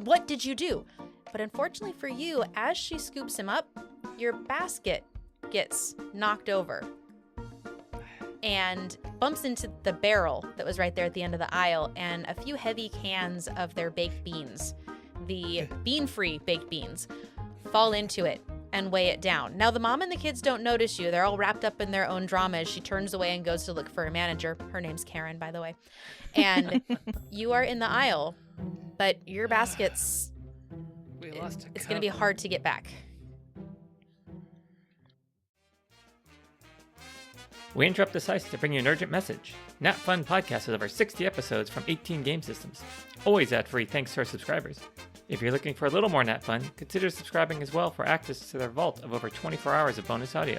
What did you do? But unfortunately for you, as she scoops him up, your basket gets knocked over and bumps into the barrel that was right there at the end of the aisle, and a few heavy cans of their baked beans, the bean-free baked beans, fall into it and weigh it down. Now, the mom and the kids don't notice you. They're all wrapped up in their own drama as she turns away and goes to look for a manager. Her name's Karen, by the way. And you are in the aisle, but your basket's... it's going to be hard to get back. We interrupt this heist to bring you an urgent message. NatFun podcast has over 60 episodes from 18 game systems. Always ad-free thanks to our subscribers. If you're looking for a little more NatFun, consider subscribing as well for access to their vault of over 24 hours of bonus audio.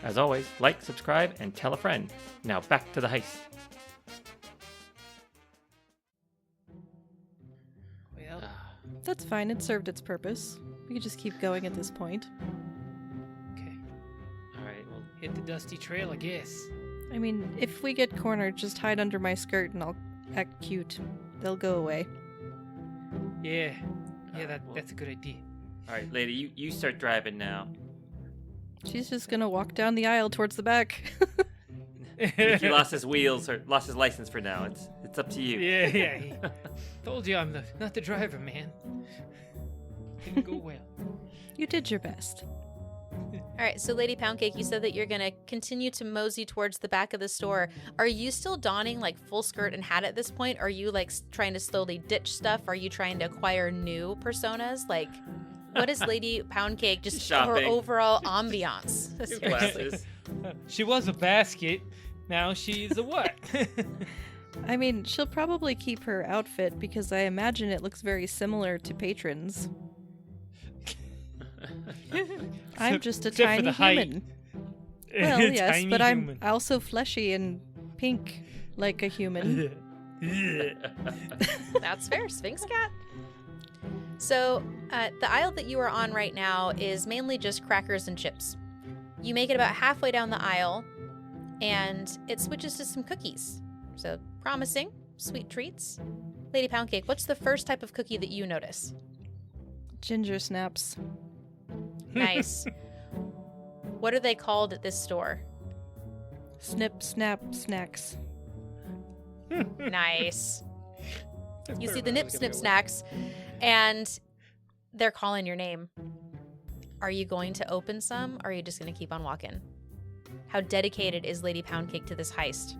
As always, like, subscribe, and tell a friend. Now back to the heist. Well, That's fine, it served its purpose. We could just keep going at this point. okay. Alright, well, Hit the dusty trail, I guess. I mean, if we get cornered, just hide under my skirt and I'll act cute. They'll go away. Yeah, well- that's a good idea. alright, lady, you start driving now. She's just gonna walk down the aisle towards the back. Nicky lost his wheels or lost his license for now. It's up to you. Yeah. Told you I'm not the driver, man. Didn't go well. You did your best. All right, so Lady Poundcake, you said that you're going to continue to mosey towards the back of the store. Are you still donning like full skirt and hat at this point? Are you like trying to slowly ditch stuff? Are you trying to acquire new personas? Like, what is Lady Poundcake just Shopping. her overall ambiance? New Seriously. glasses. She was a basket. Now she's a what? I mean, she'll probably keep her outfit because I imagine it looks very similar to Patron's. I'm just a Except for tiny the height. human. Well, yes, Tiny but I'm human. also fleshy and pink like a human. That's fair, Sphinx Cat. So, the aisle that you are on right now is mainly just crackers and chips. You make it about halfway down the aisle, and it switches to some cookies. So, promising, sweet treats. Lady Poundcake, what's the first type of cookie that you notice? Ginger snaps. Nice. What are they called at this store? Snip, snap, snacks. Nice. You see the nip snip snacks, and they're calling your name. Are you going to open some, or are you just going to keep on walking? How dedicated is Lady Poundcake to this heist?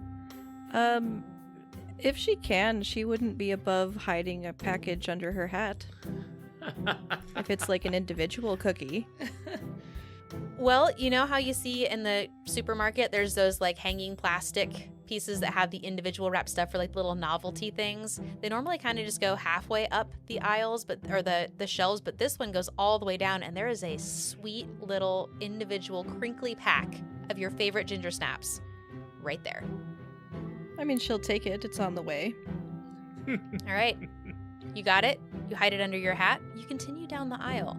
If she can, she wouldn't be above hiding a package under her hat. If it's like an individual cookie. Well, you know how you see in the supermarket, there's those like hanging plastic pieces that have the individual wrap stuff for like little novelty things. They normally kind of just go halfway up the aisles, or the shelves, but this one goes all the way down, and there is a sweet little individual crinkly pack of your favorite ginger snaps right there. I mean, she'll take it. It's on the way. All right. You got it. You hide it under your hat. You continue down the aisle,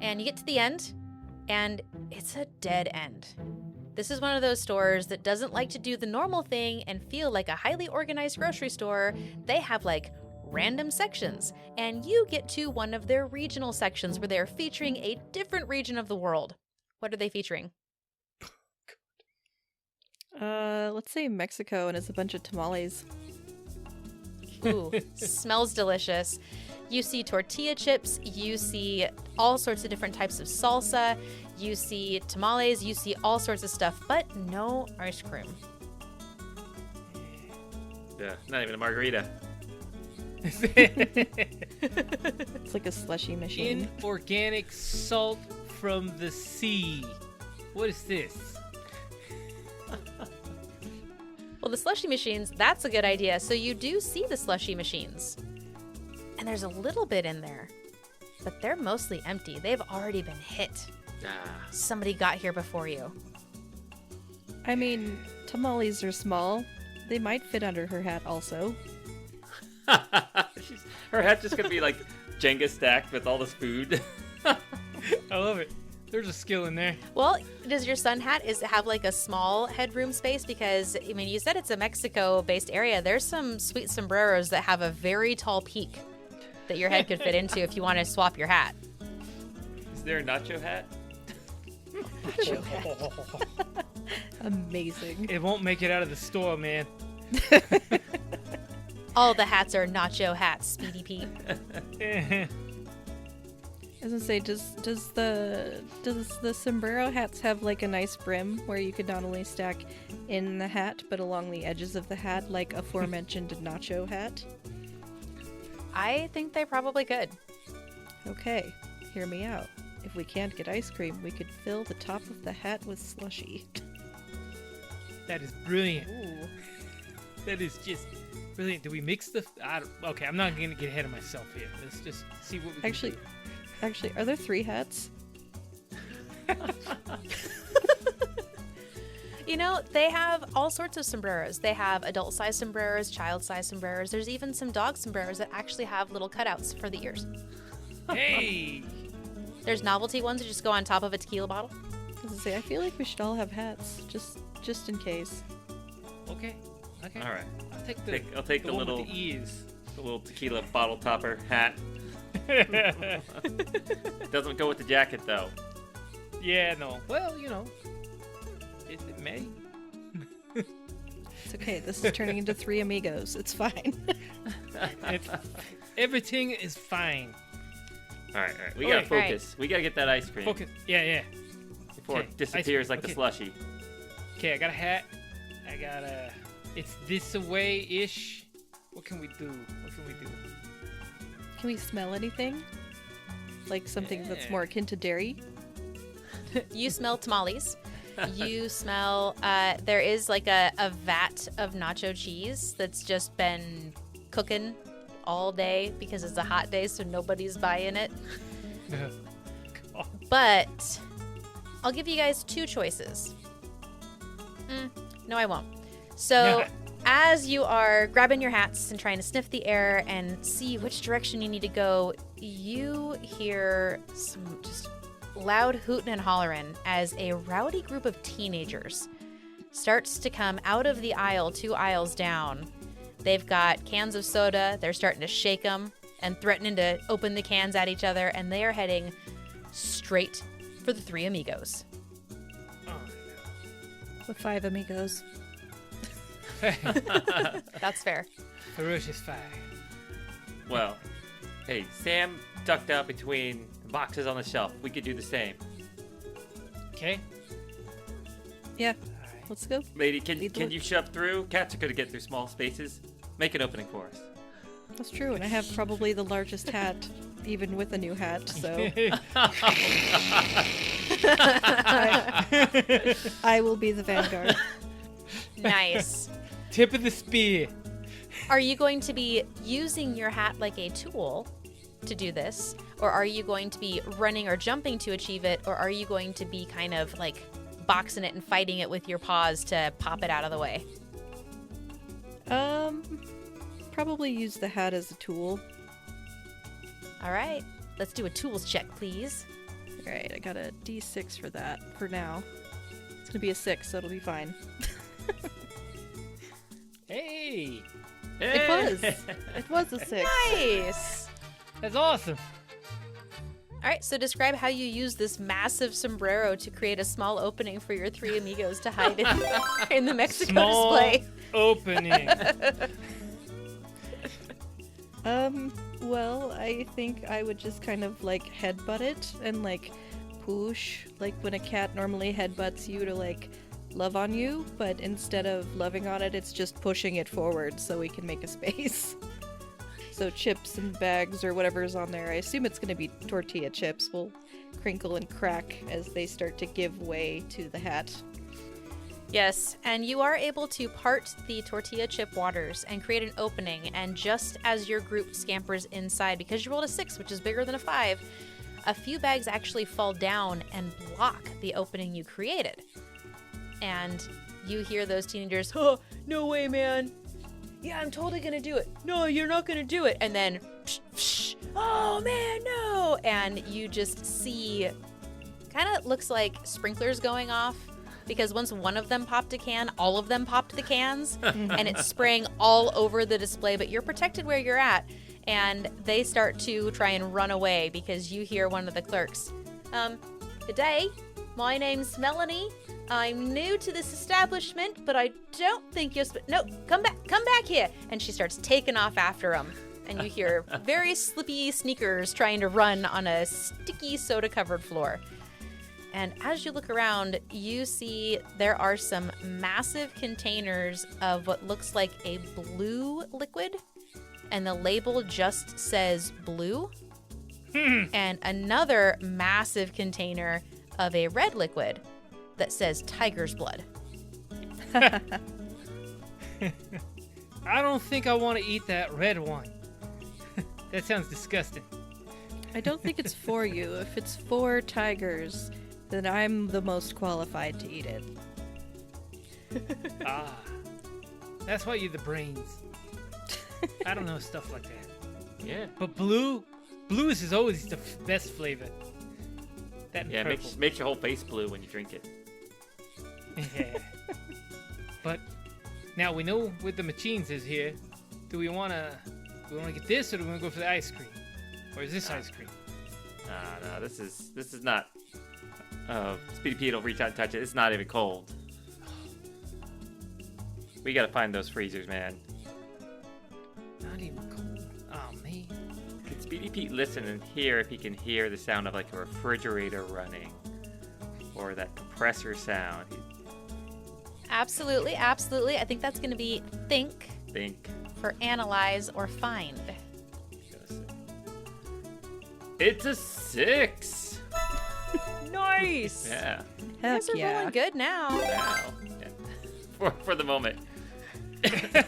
and you get to the end, and it's a dead end. This is one of those stores that doesn't like to do the normal thing and feel like a highly organized grocery store. They have like random sections, and you get to one of their regional sections where they're featuring a different region of the world. What are they featuring? Let's say Mexico, and it's a bunch of tamales. Ooh, smells delicious. You see tortilla chips, you see all sorts of different types of salsa, you see tamales, you see all sorts of stuff, but no ice cream. Yeah, not even a margarita. It's like a slushy machine. Inorganic salt from the sea. What is this? Well, the slushy machines, that's a good idea. So you do see the slushy machines. And there's a little bit in there, but they're mostly empty. They've already been hit. Somebody got here before you. I mean, tamales are small. They might fit under her hat also. Her hat's just gonna be like Jenga stacked with all this food. I love it. There's a skill in there. Well, does your sun hat have like a small headroom space? Because, I mean, you said it's a Mexico-based area. There's some sweet sombreros that have a very tall peak that your head could fit into if you want to swap your hat. Is there a nacho hat? Nacho hat. Amazing. It won't make it out of the store, man. All the hats are nacho hats, Speedy Pete. I was gonna say, does the sombrero hats have like a nice brim where you could not only stack in the hat but along the edges of the hat like aforementioned nacho hat? I think they probably could. Okay, hear me out. If we can't get ice cream, we could fill the top of the hat with slushy. That is brilliant. Ooh. That is just brilliant. Do we mix the... Okay, I'm not going to get ahead of myself here. Let's just see what we can do. Actually, are there 3 hats? You know, they have all sorts of sombreros. They have adult-sized sombreros, child-sized sombreros. There's even some dog sombreros that actually have little cutouts for the ears. Hey! There's novelty ones that just go on top of a tequila bottle. I was gonna say, I feel like we should all have hats, just in case. Okay. All right. I'll take the one little with the ears. the little tequila bottle topper hat. Doesn't go with the jacket though. Yeah, no. Well, you know, it may. It's okay. This is turning into 3 amigos. It's fine. Everything is fine. All right. We gotta Okay, focus. We gotta get that ice cream Focus. Yeah. before Okay, it disappears ice- like okay. the slushy. Okay, I got a hat. I got a... It's this away-ish. What can we do? Can we smell anything? Like something that's more akin to dairy? You smell tamales. You smell, there is like a vat of nacho cheese that's just been cooking all day because it's a hot day, so nobody's buying it. God. But I'll give you guys 2 choices. No, I won't. So, Yeah. as you are grabbing your hats and trying to sniff the air and see which direction you need to go, you hear some just loud hooting and hollering as a rowdy group of teenagers starts to come out of the aisle 2 aisles down. They've got cans of soda. They're starting to shake them and threatening to open the cans at each other, and they are heading straight for the 3 amigos. Oh, With 5 amigos. no. That's fair. Ferocious fire. Well, hey, Sam ducked out between the boxes on the shelf. We could do the same. Okay. Yeah, All right. let's go. Lady, Lead the can way. you shove through? Cats are gonna get through small spaces. Make an opening for us. That's true, and I have probably the largest hat, even with a new hat, so I will be the vanguard. Nice. Tip of the spear. Are you going to be using your hat like a tool to do this? Or are you going to be running or jumping to achieve it? Or are you going to be kind of like boxing it and fighting it with your paws to pop it out of the way? Probably use the hat as a tool. All right. Let's do a tools check, please. Alright, I got a D6 for that, for now. It's gonna be a 6, so it'll be fine. Hey, It was! It was a 6. Nice. that's awesome. All right. So describe how you use this massive sombrero to create a small opening for your 3 amigos to hide in the Mexico Small display. opening. Well, I think I would just kind of like headbutt it and like push, like when a cat normally headbutts you to like love on you, but instead of loving on it, it's just pushing it forward so we can make a space. So chips and bags or whatever's on there, I assume it's going to be tortilla chips, will crinkle and crack as they start to give way to the hat. Yes, and you are able to part the tortilla chip waters and create an opening, and just as your group scampers inside, because you rolled a 6, which is bigger than a 5, a few bags actually fall down and block the opening you created. And you hear those teenagers, "Oh, no way, man. Yeah, I'm totally gonna do it. No, you're not gonna do it." And then, psh, psh, "Oh man, no." And you just see, kind of looks like sprinklers going off, because once one of them popped a can, all of them popped the cans, and it's spraying all over the display, but you're protected where you're at. And they start to try and run away because you hear one of the clerks, "Good day, my name's Melanie. I'm new to this establishment, but I don't think you're no, come back here." And she starts taking off after them. And you hear very slippy sneakers trying to run on a sticky soda-covered floor. And as you look around, you see there are some massive containers of what looks like a blue liquid, and the label just says blue. And another massive container of a red liquid that says tiger's blood. I don't think I want to eat that red one. That sounds disgusting. I don't think it's for you. If it's for tigers, then I'm the most qualified to eat it. Ah, that's why you're the brains. I don't know stuff like that. Yeah. But blue is always the best flavor. That and Yeah, purple. makes your whole face blue when you drink it. Yeah. But now we know where the machines is here. Do we wanna get this, or do we wanna go for the ice cream? Or is this ice cream? No, this is not. Speedy Pete will reach out and touch it. It's not even cold. We gotta find those freezers, man. Not even cold. Oh, man. Can Speedy Pete listen and hear if he can hear the sound of like a refrigerator running? Or that compressor sound? Absolutely, absolutely. I think that's going to be think for analyze or find. It's a 6! Nice! Yeah. You Heck guys are yeah. rolling good now. Wow. Yeah. For the moment.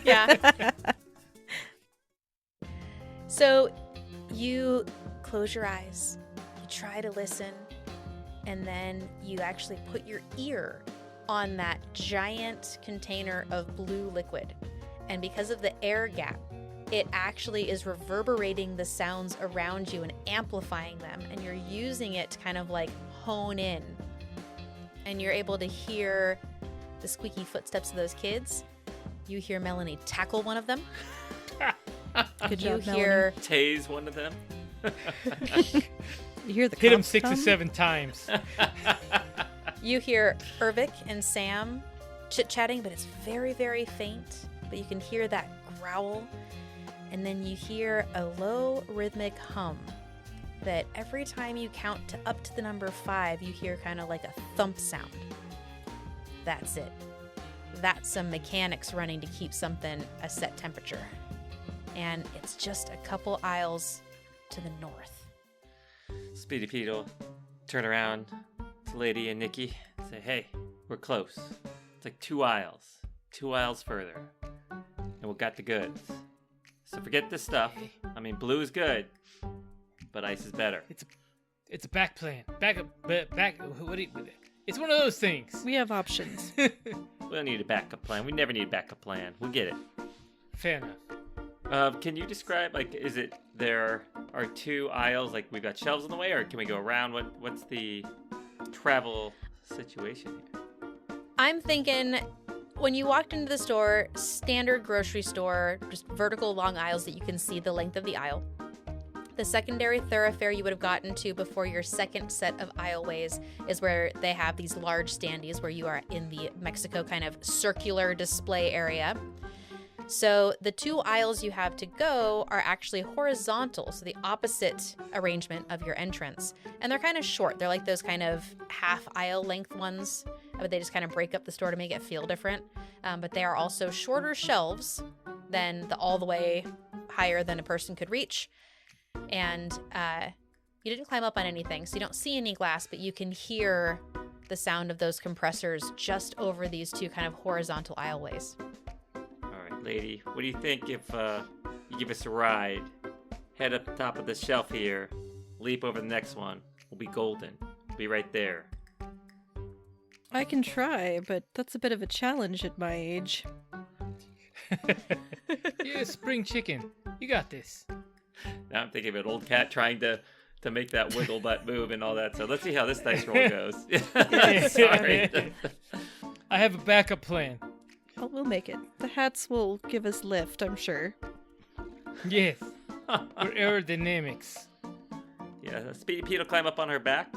Yeah. So you close your eyes, you try to listen, and then you actually put your ear on that giant container of blue liquid. And because of the air gap, it actually is reverberating the sounds around you and amplifying them. And you're using it to kind of like hone in. And you're able to hear the squeaky footsteps of those kids. You hear Melanie tackle one of them. Good You job, hear Tase one of them. You hear the Hit him cops 6 or come? 7 times. You hear Ervik and Sam chit-chatting, but it's very, very faint. But you can hear that growl. And then you hear a low rhythmic hum that every time you count to up to the number 5, you hear kind of like a thump sound. That's it. That's some mechanics running to keep something a set temperature. And it's just a couple aisles to the north. Speedy Pete will turn around to Lady and Nikki and say, hey, we're close. It's like 2 aisles. 2 aisles further. And we got the goods. So forget this stuff. I mean, blue is good, but ice is better. It's a back plan. Back. What do you, it's one of those things. We have options. We don't need a backup plan. We never need a backup plan. We'll get it. Fair enough. Can you describe, like, is it there are 2 aisles, like we've got shelves in the way, or can we go around? What's the travel situation here? I'm thinking when you walked into the store, standard grocery store, just vertical long aisles that you can see the length of the aisle. The secondary thoroughfare you would have gotten to before your second set of aisleways is where they have these large standees where you are in the Mexico kind of circular display area. So the 2 aisles you have to go are actually horizontal, so the opposite arrangement of your entrance. And they're kind of short. They're like those kind of half aisle length ones, but they just kind of break up the store to make it feel different. But they are also shorter shelves than all the way higher than a person could reach. And you didn't climb up on anything, so you don't see any glass, but you can hear the sound of those compressors just over these 2 kind of horizontal aisleways. Lady, what do you think if you give us a ride, head up the top of the shelf here, leap over the next one? We'll be golden. We'll be right there. I can try, but that's a bit of a challenge at my age. Yeah, spring chicken. You got this. Now I'm thinking of an old cat trying to make that wiggle butt move and all that. So let's see how this dice roll goes. Sorry. I have a backup plan. Oh, we'll make it. The hats will give us lift, I'm sure. Yes. We're aerodynamics. Yeah, Speedy Pete will climb up on her back,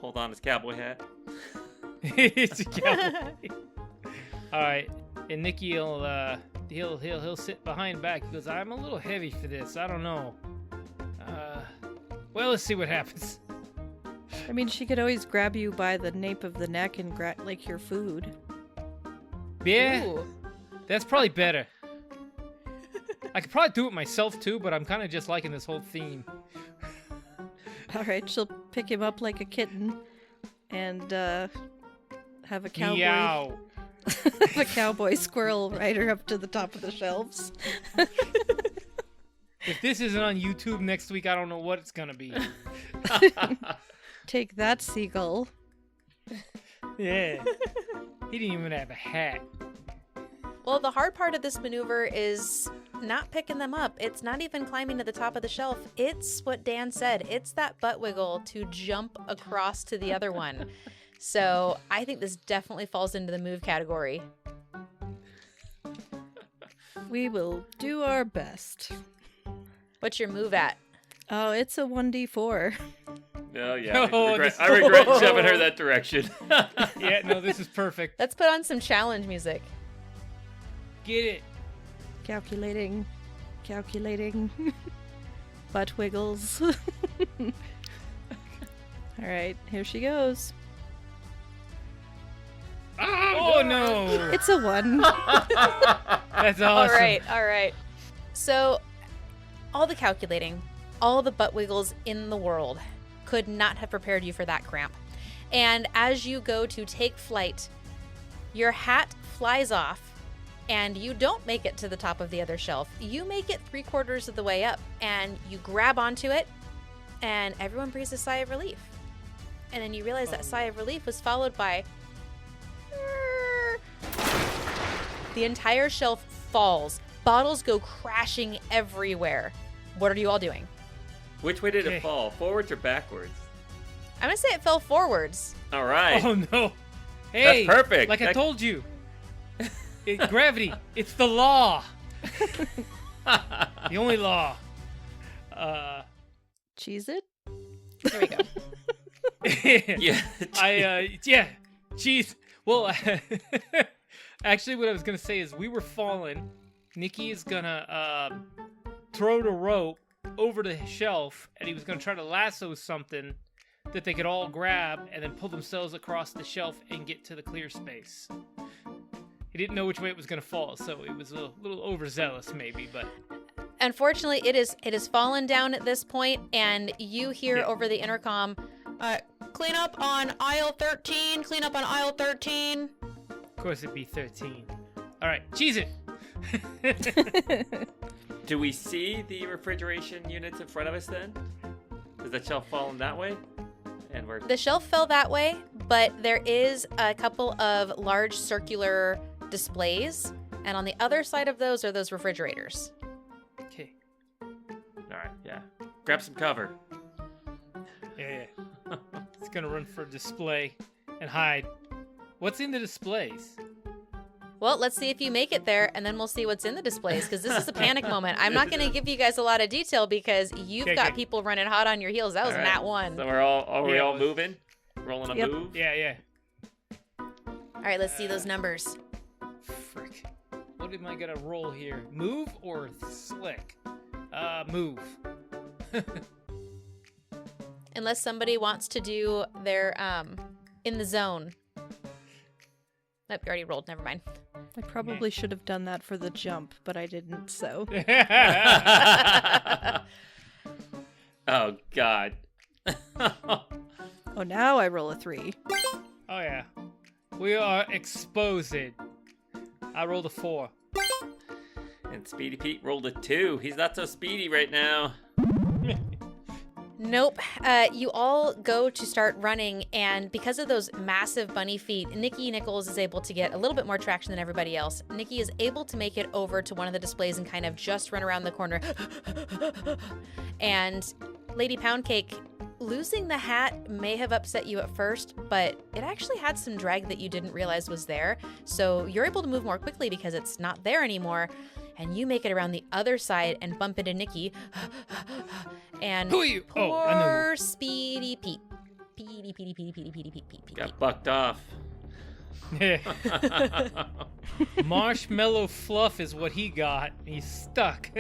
hold on his cowboy hat. It's a cowboy. All right, and Nicky will he'll sit behind back. He goes, I'm a little heavy for this. I don't know. Well, let's see what happens. I mean, she could always grab you by the nape of the neck and like your food. Yeah, Ooh. that's probably better. I could probably do it myself too, but I'm kind of just liking this whole theme. All right, she'll pick him up like a kitten and have a cowboy. Meow. A cowboy squirrel ride her up to the top of the shelves. If this isn't on YouTube next week, I don't know what it's gonna be. Take that, seagull. Yeah. He didn't even have a hat. Well, the hard part of this maneuver is not picking them up. It's not even climbing to the top of the shelf. It's what Dan said. It's that butt wiggle to jump across to the other one. So I think this definitely falls into the move category. We will do our best. What's your move at? Oh, it's a 1d4. No, yeah, Oh, I regret shoving her that direction. Yeah, no, this is perfect. Let's put on some challenge music. Get it. Calculating. Butt wiggles. Alright, here she goes. Oh no! It's a 1. That's awesome. All right. So, all the calculating, all the butt wiggles in the world could not have prepared you for that cramp. And as you go to take flight, your hat flies off, and you don't make it to the top of the other shelf. You make it 3/4 of the way up, and you grab onto it, and everyone breathes a sigh of relief. And then you realize that sigh of relief was followed by... The entire shelf falls. Bottles go crashing everywhere. What are you all doing? Which way did Okay. it fall? Forwards or backwards? I'm gonna say it fell forwards. All right. Oh no! Hey, That's perfect. Like I told you, gravity. It's the law. The only law. Cheese it? There we go. Yeah. Yeah. Jeez. Well, actually, what I was gonna say is we were falling. Nikki is gonna throw the rope over the shelf, and he was gonna try to lasso something that they could all grab and then pull themselves across the shelf and get to the clear space. He didn't know which way it was gonna fall, so it was a little overzealous, maybe, but. Unfortunately, it is fallen down at this point, and you hear over the intercom, clean up on aisle 13, clean up on aisle 13. Of course, it'd be 13. All right, cheese it. Do we see the refrigeration units in front of us then? Is that shelf falling that way? And we're... The shelf fell that way, but there is a couple of large circular displays, and on the other side of those are those refrigerators. Okay. All right, yeah. Grab some cover. Yeah. It's gonna run for display and hide. What's in the displays? Well, let's see if you make it there, and then we'll see what's in the displays, because this is a panic moment. I'm not going to give you guys a lot of detail, because you've got people running hot on your heels. That was All right. Nat 1. So are we Yeah, all it was- moving? Rolling a Yep. move? Yeah. All right, let's see those numbers. Frick. What am I gonna roll here? Move or slick? Move. Unless somebody wants to do their, in the zone. Nope, you already rolled. Never mind. I probably should have done that for the jump, but I didn't, so. Oh, God. Oh, now I roll a 3. Oh yeah. We are exposed. I rolled a 4. And Speedy Pete rolled a 2. He's not so speedy right now. Nope. You all go to start running, and because of those massive bunny feet, Nikki Nichols is able to get a little bit more traction than everybody else. Nikki is able to make it over to one of the displays and kind of just run around the corner. And Lady Poundcake, losing the hat may have upset you at first, but it actually had some drag that you didn't realize was there. So you're able to move more quickly because it's not there anymore. And you make it around the other side and bump into Nikki. And Who are you? poor Oh, I know you. Speedy Pete. Pete. Got bucked off. Marshmallow fluff is what he got. He's stuck.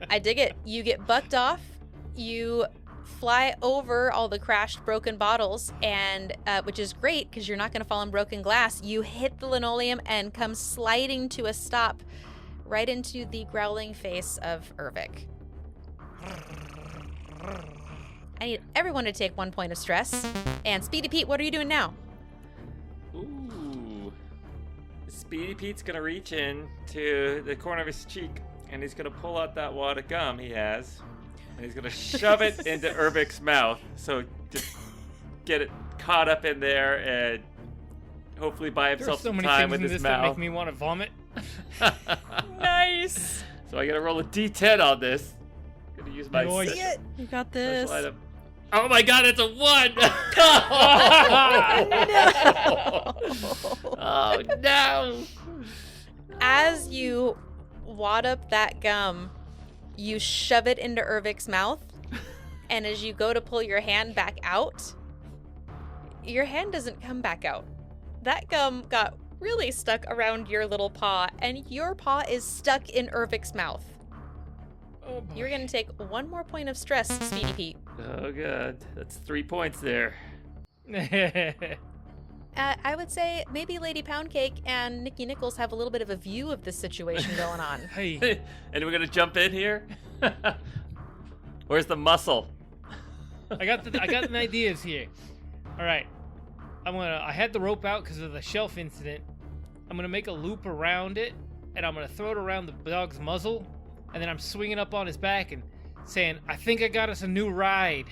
I dig it. You get bucked off. You fly over all the crashed broken bottles, and which is great because you're not going to fall on broken glass. You hit the linoleum and come sliding to a stop right into the growling face of Ervik. I need everyone to take 1 point of stress. And Speedy Pete, what are you doing now? Ooh. Speedy Pete's gonna reach in to the corner of his cheek, and he's gonna pull out that wad of gum he has, and he's gonna shove it into Ervik's mouth. So just get it caught up in there, and hopefully buy There are himself so some many time things with in his this that mouth. make me want to vomit. Nice. So I gotta roll a D10 on this. Gonna use my Nice. See it? You got this. special item. Oh my God, it's a 1! Oh no! As you wad up that gum, you shove it into Ervik's mouth, and as you go to pull your hand back out, your hand doesn't come back out. That gum got really stuck around your little paw, and your paw is stuck in Ervik's mouth. Oh, boy. You're going to take one more point of stress, Speedy Pete. Oh, God. That's 3 points there. I would say maybe Lady Poundcake and Nikki Nichols have a little bit of a view of this situation going on. Hey. And we're going to jump in here? Where's the muscle? I got an ideas here. All right. I had the rope out because of the shelf incident. I'm going to make a loop around it, and I'm going to throw it around the dog's muzzle, and then I'm swinging up on his back and saying, I think I got us a new ride.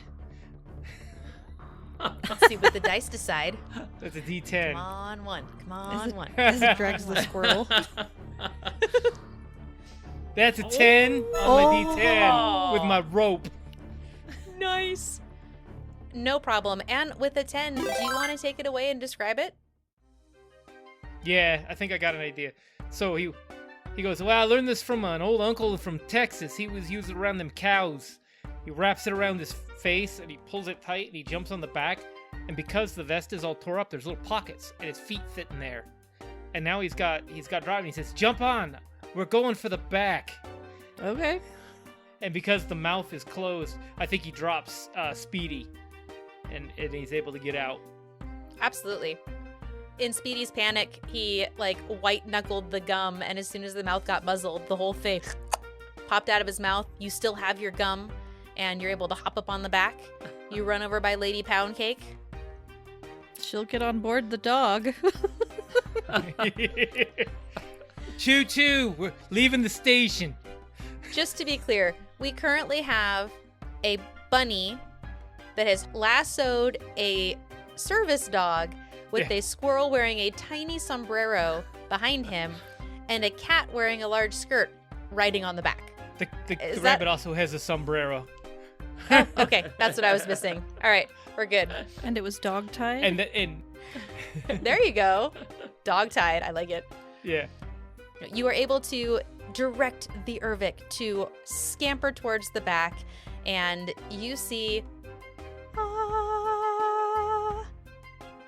Let's see what the dice decide. That's a D10. Come on, one. Come on, one. As it drags the squirrel. That's a 10 on my D10 with my rope. Nice. No problem. And with a 10, do you want to take it away and describe it? Yeah, I think I got an idea. So he goes, well, I learned this from an old uncle from Texas. He was using it around them cows. He wraps it around his face and he pulls it tight and he jumps on the back. And because the vest is all tore up, there's little pockets and his feet fit in there. And now he's got driving. He says, jump on. We're going for the back. Okay. And because the mouth is closed, I think he drops Speedy. And he's able to get out. Absolutely. In Speedy's panic, he white-knuckled the gum, and as soon as the mouth got muzzled, the whole thing popped out of his mouth. You still have your gum, and you're able to hop up on the back. You run over by Lady Poundcake. She'll get on board the dog. Choo choo, we're leaving the station. Just to be clear, we currently have a bunny that has lassoed a service dog with a squirrel wearing a tiny sombrero behind him and a cat wearing a large skirt riding on the back. The rabbit also has a sombrero. Oh, okay, that's what I was missing. All right, we're good. And it was dog-tied? And There you go. Dog-tied, I like it. Yeah. You are able to direct the Ervik to scamper towards the back, and you see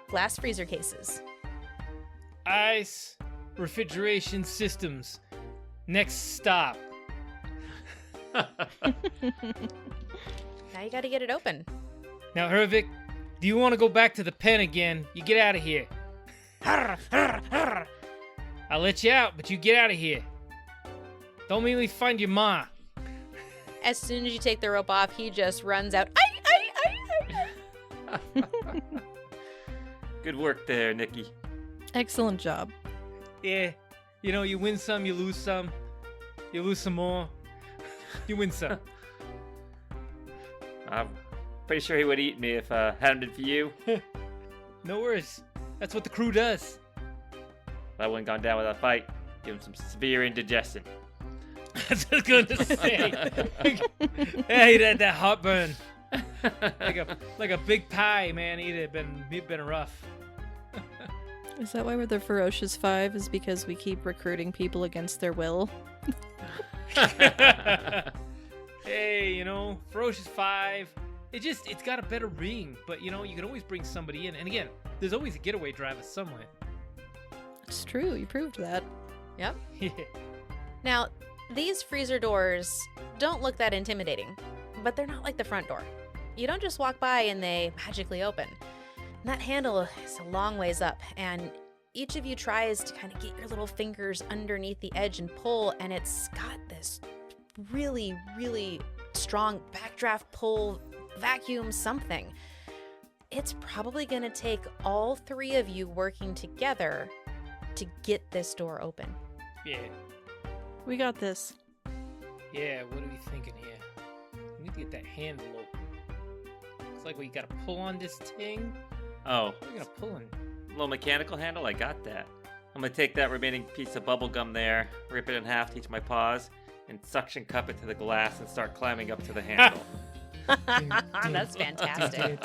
glass freezer cases. Ice refrigeration systems. Next stop. Now you gotta get it open. Now, Hervik, do you want to go back to the pen again? You get out of here. I'll let you out, but you get out of here. Don't make me find your ma. As soon as you take the rope off, he just runs out. Good work there, Nikki. Excellent job. Yeah, you win some, you lose some. You lose some more. You win some. I'm pretty sure he would eat me if hadn't been for you. No worries. That's what the crew does. I wouldn't gone down without a fight. Give him some severe indigestion. That's what I was going to say. Yeah, he'd had that heartburn. like a big pie, man. He'd been rough. Is that why we're the Ferocious 5? Is because we keep recruiting people against their will? Hey, Ferocious 5. It's got a better ring, but you can always bring somebody in. And again, there's always a getaway driver somewhere. It's true, you proved that. Yep. Yeah. Now, these freezer doors don't look that intimidating, but they're not like the front door. You don't just walk by and they magically open. That handle is a long ways up, and each of you tries to kind of get your little fingers underneath the edge and pull, and it's got this really, really strong backdraft pull vacuum something. It's probably going to take all three of you working together to get this door open. Yeah. We got this. Yeah, what are we thinking here? We need to get that handle open. Looks like we gotta pull on this thing. Oh, We're gonna pull in. little mechanical handle? I got that. I'm gonna take that remaining piece of bubble gum there, rip it in half to each of my paws, and suction cup it to the glass and start climbing up to the handle. That's fantastic.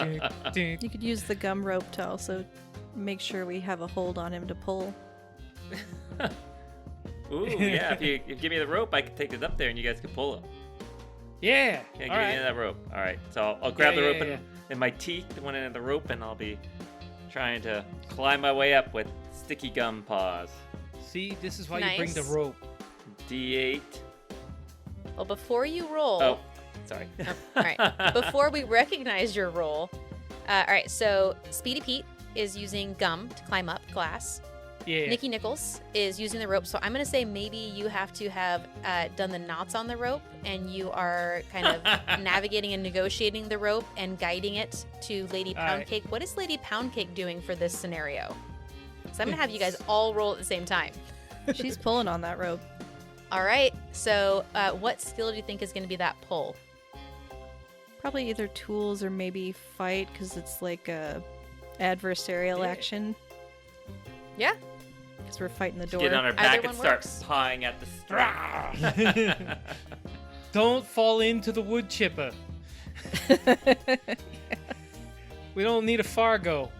You could use the gum rope to also make sure we have a hold on him to pull. Ooh, yeah, if you give me the rope, I can take it up there and you guys can pull it. Yeah. Yeah, give All me right. that rope. All right, so I'll grab the rope yeah. in my teeth, the one end of the rope, and I'll be trying to climb my way up with sticky gum paws. See, this is why Nice. you bring the rope. D8. Well, before you roll, Oh, sorry. all right. Before we recognize your roll, all right. So Speedy Pete is using gum to climb up glass. Yeah. Nikki Nichols is using the rope. So I'm gonna say maybe you have to have done the knots on the rope, and you are kind of navigating and negotiating the rope and guiding it to Lady All right. Poundcake. What is Lady Poundcake doing for this scenario? So I'm gonna have you guys all roll at the same time. She's pulling on that rope. All right. So what skill do you think is gonna be that pull? Probably either tools or maybe fight, because it's like a adversarial Yeah. action. Yeah. Because we're fighting the door. Get on her Either back and one start works. pawing at the strap. Don't fall into the wood chipper. We don't need a Fargo.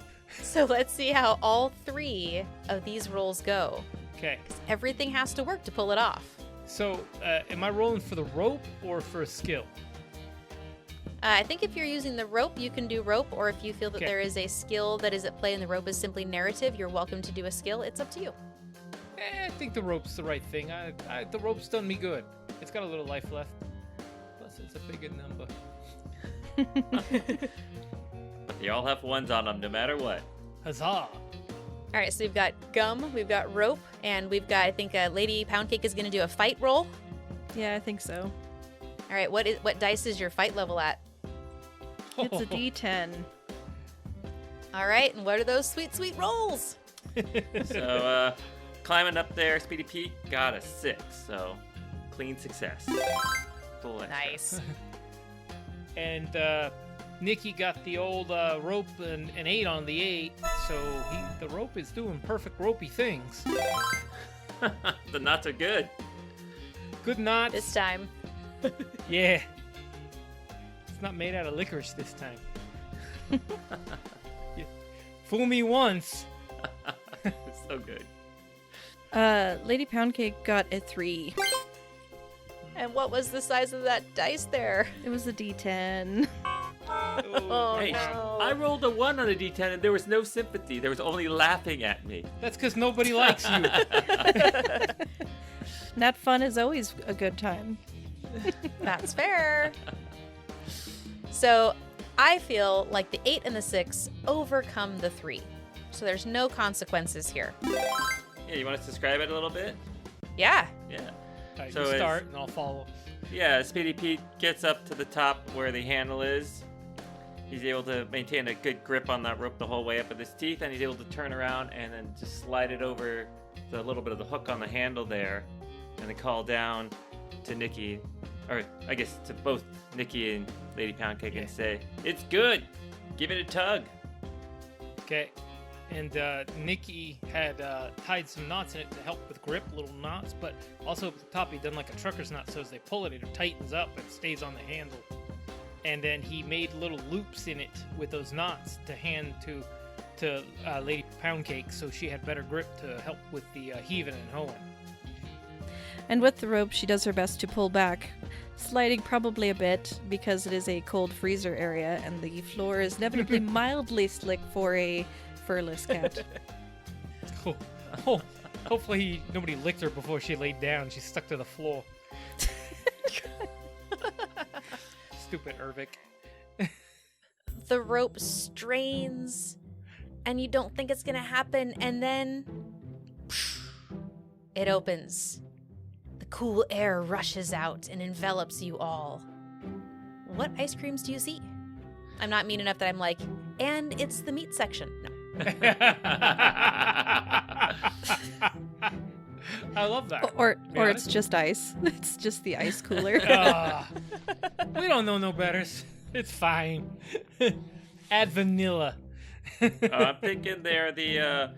So let's see how all 3 of these rolls go. Okay. Everything has to work to pull it off. So, am I rolling for the rope or for a skill? I think if you're using the rope, you can do rope, or if you feel that Okay. there is a skill that is at play and the rope is simply narrative, you're welcome to do a skill. It's up to you. I think the rope's the right thing. The rope's done me good. It's got a little life left. Plus, it's a bigger number. But they all have ones on them no matter what. Huzzah! All right, so we've got gum, we've got rope, and we've got, I think, Lady Poundcake is going to do a fight roll. Yeah, I think so. All right, what dice is your fight level at? It's a D10. All right, and what are those sweet, sweet rolls? So, climbing up there, Speedy Pete got a 6. So, clean success. Full extra. Nice. And Nikki got the old rope and an 8 on the 8, so the rope is doing perfect ropey things. The knots are good. Good knots. This time. Yeah. It's not made out of licorice this time. Yeah. Fool me once. So good. Lady Poundcake got a 3. And what was the size of that dice there? It was a D10. Oh, Hey, no. I rolled a 1 on a D10 and there was no sympathy. There was only laughing at me. That's because nobody likes you. NatFun is always a good time. That's fair. So I feel like the 8 and the 6 overcome the 3. So there's no consequences here. Yeah, you want us to describe it a little bit? Yeah. Yeah. All right, So you is- start and I'll follow. Yeah, Speedy Pete gets up to the top where the handle is. He's able to maintain a good grip on that rope the whole way up with his teeth, and he's able to turn around and then just slide it over the little bit of the hook on the handle there, and then call down to Nikki, or I guess to both Nikki and Lady Poundcake, Yeah. and say, "It's good. Give it a tug." Okay. And Nikki had tied some knots in it to help with grip, little knots, but also at the top he done like a trucker's knot, so as they pull it, it tightens up and stays on the handle. And then he made little loops in it with those knots to hand to Lady Poundcake, so she had better grip to help with the heaving and hoeing. And with the rope, she does her best to pull back, sliding probably a bit because it is a cold freezer area and the floor is inevitably mildly slick for a furless cat. Cool. Oh, hopefully nobody licked her before she laid down. She stuck to the floor. Stupid Ervik. The rope strains, and you don't think it's gonna happen, and then it opens. The cool air rushes out and envelops you all. What ice creams do you see? I'm not mean enough that I'm like, and it's the meat section. No. I love that. Or Be it's honest. just ice. It's just the ice cooler. We don't know no betters. It's fine. Add vanilla. I'm thinking they're the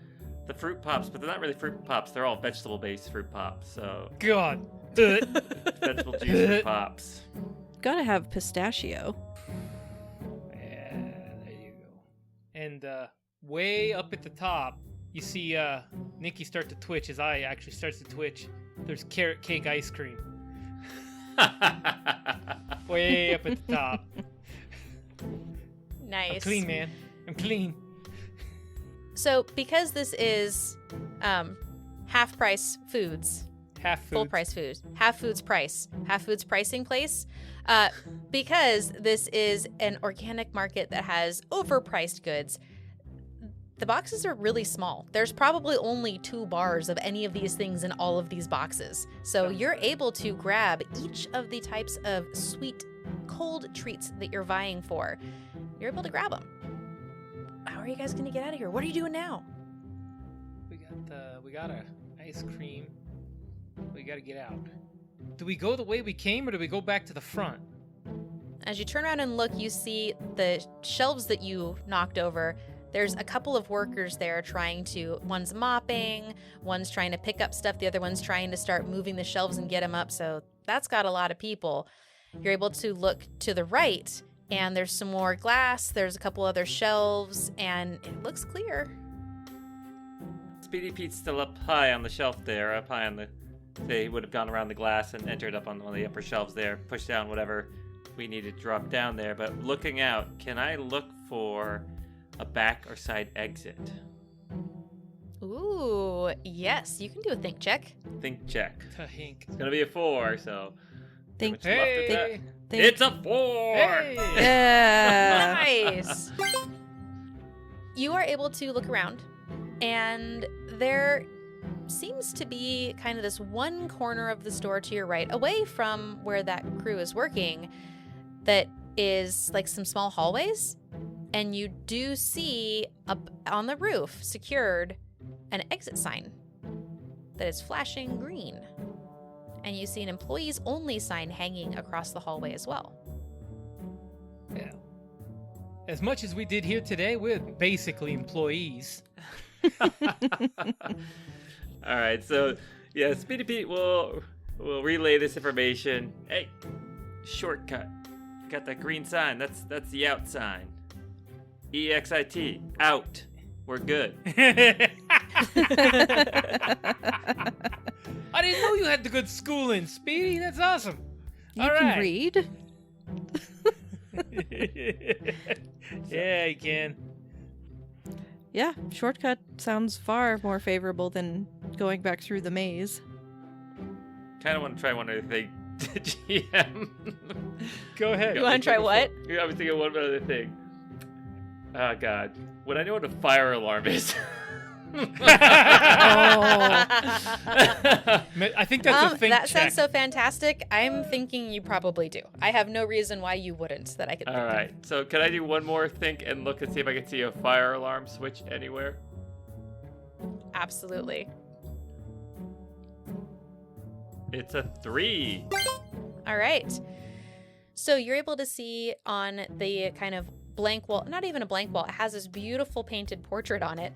fruit pops, but they're not really fruit pops. They're all vegetable-based fruit pops. So God. vegetable juice fruit pops. Gotta have pistachio. Yeah, there you go. And way up at the top, you see Nikki start to twitch. His eye actually starts to twitch. There's carrot cake ice cream. Way up at the top. I'm Nice. clean, man. I'm clean. So because this is half price foods, Half food. full price food, half foods pricing place, because this is an organic market that has overpriced goods, the boxes are really small. There's probably only 2 bars of any of these things in all of these boxes. So you're able to grab each of the types of sweet, cold treats that you're vying for. You're able to grab them. How are you guys going to get out of here? What are you doing now? We got a ice cream. We got to get out. Do we go the way we came, or do we go back to the front? As you turn around and look, you see the shelves that you knocked over. There's a couple of workers there one's mopping, one's trying to pick up stuff, the other one's trying to start moving the shelves and get them up. So that's got a lot of people. You're able to look to the right, and there's some more glass. There's a couple other shelves, and it looks clear. Speedy Pete's still up high on the shelf there, up high on the... They would have gone around the glass and entered up on one of the upper shelves there, pushed down whatever we needed to drop down there. But looking out, can I look for a back or side exit? Ooh, yes, you can do a think check. Think check. Hink. It's gonna be a 4, so... Think. Much left of that. Think. It's a 4! Hey! Yeah. Nice. You are able to look around, and there seems to be kind of this one corner of the store to your right, away from where that crew is working, that is like some small hallways. And you do see up on the roof, secured, an exit sign that is flashing green. And you see an employees only sign hanging across the hallway as well. Yeah. As much as we did here today, we're basically employees. All right, so yeah, Speedy Pete will relay this information. Hey, shortcut. Got that green sign. That's the out sign. EXIT, out. We're good. I didn't know you had the good schooling, Speedy. That's awesome. You All can right. read. Yeah, you can. Yeah, shortcut sounds far more favorable than going back through the maze. Kind of want to try one other thing, GM. Go ahead. You want to try what? Yeah, I was thinking one other thing. Oh, God. Would I know what a fire alarm is? I think that's a think that check. sounds so fantastic. I'm thinking you probably do. I have no reason why you wouldn't that I could think All right. So can I do one more think and look and see if I can see a fire alarm switch anywhere? of. Absolutely. It's a 3. All right. So you're able to see on the kind of blank wall, not even a blank wall, it has this beautiful painted portrait on it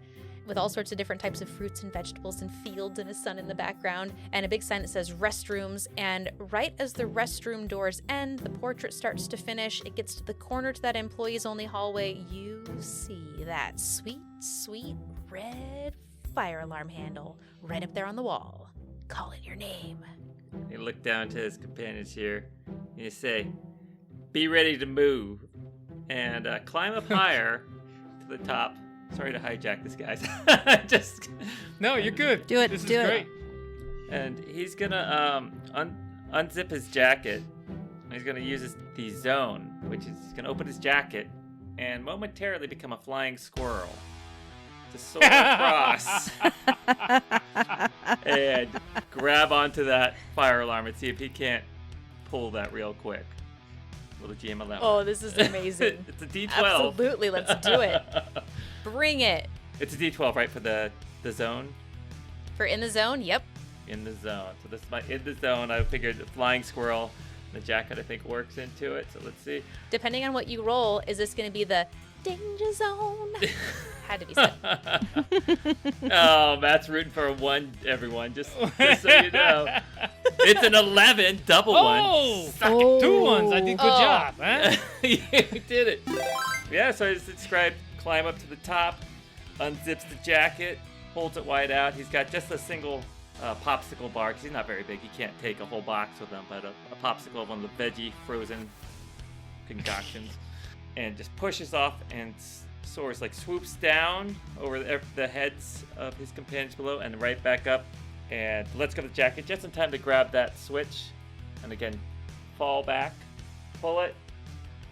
with all sorts of different types of fruits and vegetables and fields and a sun in the background and a big sign that says restrooms. And right as the restroom doors end, the portrait starts to finish. It gets to the corner to that employees only hallway. You see that sweet, sweet red fire alarm handle right up there on the wall. Calling your name. You look down to his companions here and you say, be ready to move. And climb up higher to the top. Sorry to hijack this, guys. Just No, you're good. Do it, This is do it. great. And he's gonna unzip his jacket. He's gonna use the zone, which is he's gonna open his jacket and momentarily become a flying squirrel to soar across and grab onto that fire alarm and see if he can't pull that real quick. Will the GM allow? Oh, this is amazing. It's a D12. Absolutely, let's do it. Bring it. It's a D12, right, for the zone? For in the zone, yep. In the zone. So this is my in the zone. I figured the flying squirrel, the jacket, I think, works into it. So let's see. Depending on what you roll, is this going to be the danger zone? Had to be said. Oh, Matt's rooting for a 1, everyone. Just so you know. It's an 11, double one. Oh, Suck it. Oh. 2 ones. I did good Oh. job, huh? You did it. Yeah, so I just described climb up to the top, unzips the jacket, holds it wide out. He's got just a single popsicle bar, because he's not very big. He can't take a whole box with him, but a popsicle of one of the veggie frozen concoctions. And just pushes off and soars, like swoops down over the heads of his companions below and right back up and lets go of the jacket just in time to grab that switch. And again, fall back, pull it,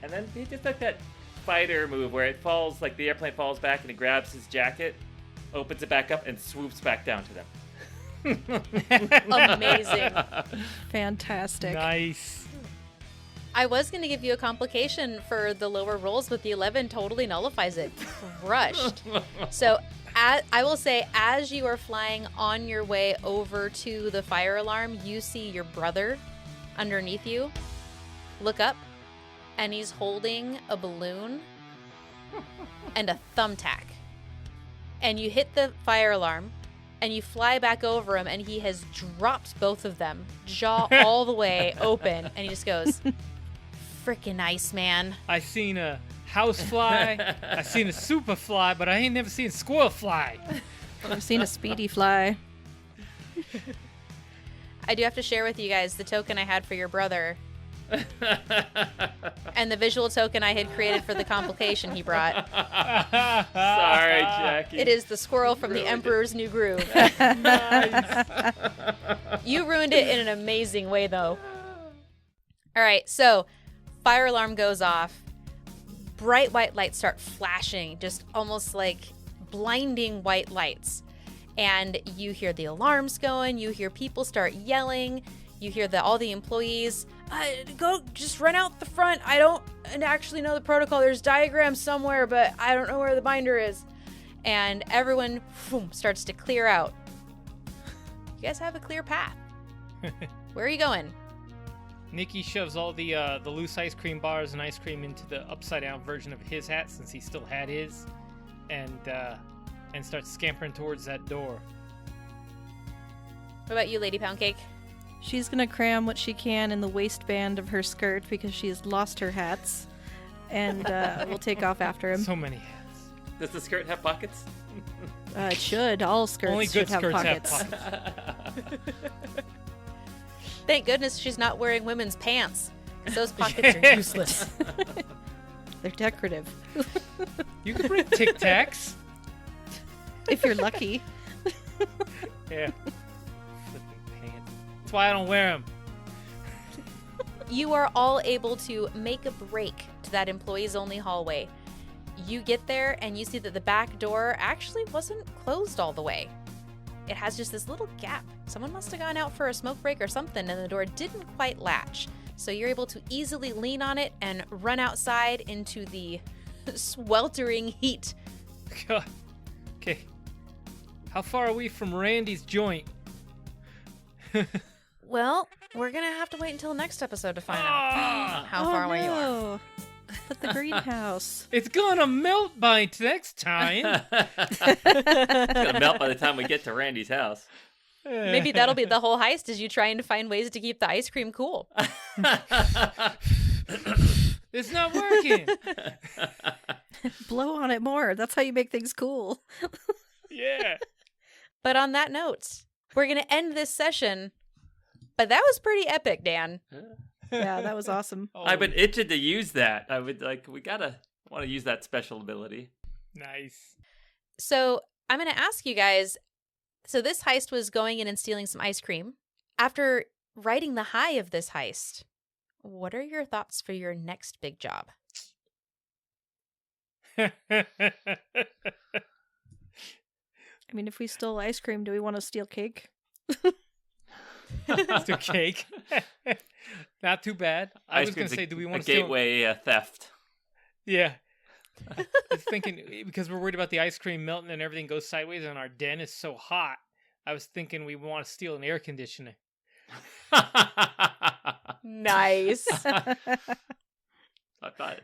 and then he just like that fighter move where it falls, like the airplane falls back and he grabs his jacket, opens it back up, and swoops back down to them. Amazing. Fantastic. Nice. I was going to give you a complication for the lower rolls, but the 11 totally nullifies it. Crushed. So I will say, as you are flying on your way over to the fire alarm, you see your brother underneath you. Look up, and he's holding a balloon and a thumbtack. And you hit the fire alarm, and you fly back over him, and he has dropped both of them, jaw all the way open, and he just goes, "Frickin' Iceman." I seen a house fly, I seen a super fly, but I ain't never seen a squirrel fly. I've seen a speedy fly. I do have to share with you guys the token I had for your brother and the visual token I had created for the complication he brought. Sorry, Jackie. It is the squirrel from the Emperor's New Groove. Nice. You ruined it in an amazing way, though. All right, so fire alarm goes off. Bright white lights start flashing, just almost like blinding white lights. And you hear the alarms going. You hear people start yelling. You hear all the employees, go, just run out the front. I don't actually know the protocol. There's diagrams somewhere, but I don't know where the binder is. And everyone starts to clear out. You guys have a clear path. Where are you going? Nikki shoves all the loose ice cream bars and ice cream into the upside down version of his hat, since he still had his, and starts scampering towards that door. What about you, Lady Poundcake? She's gonna cram what she can in the waistband of her skirt because she has lost her hats, and we'll take off after him. So many hats. Does the skirt have pockets? It should. All skirts Only should good skirts have pockets. have pockets. Thank goodness she's not wearing women's pants. 'Cause those pockets are useless. They're decorative. You can bring Tic Tacs. If you're lucky. Yeah. Flipping pants. That's why I don't wear them. You are all able to make a break to that employees only hallway. You get there and you see that the back door actually wasn't closed all the way. It has just this little gap. Someone must have gone out for a smoke break or something, and the door didn't quite latch. So you're able to easily lean on it and run outside into the sweltering heat. God. Okay. How far are we from Randy's joint? Well, we're going to have to wait until next episode to find out how far away you are. no. But the greenhouse. It's gonna melt by next time. It's gonna melt by the time we get to Randy's house. Maybe that'll be the whole heist, is you trying to find ways to keep the ice cream cool. It's not working. Blow on it more. That's how you make things cool. Yeah. But on that note, we're going to end this session. But that was pretty epic, Dan. Yeah, that was awesome. Oh, I've been itching to use that. I would we want to use that special ability. nice. So I'm going to ask you guys, so this heist was going in and stealing some ice cream. After riding the high of this heist, what are your thoughts for your next big job? I mean, if we stole ice cream, do we want to steal cake? Still cake. Not too bad. I was going to say, do we want to steal... gateway theft? Yeah. I was thinking, because we're worried about the ice cream melting and everything goes sideways and our den is so hot, I was thinking we want to steal an air conditioner. Nice. I'm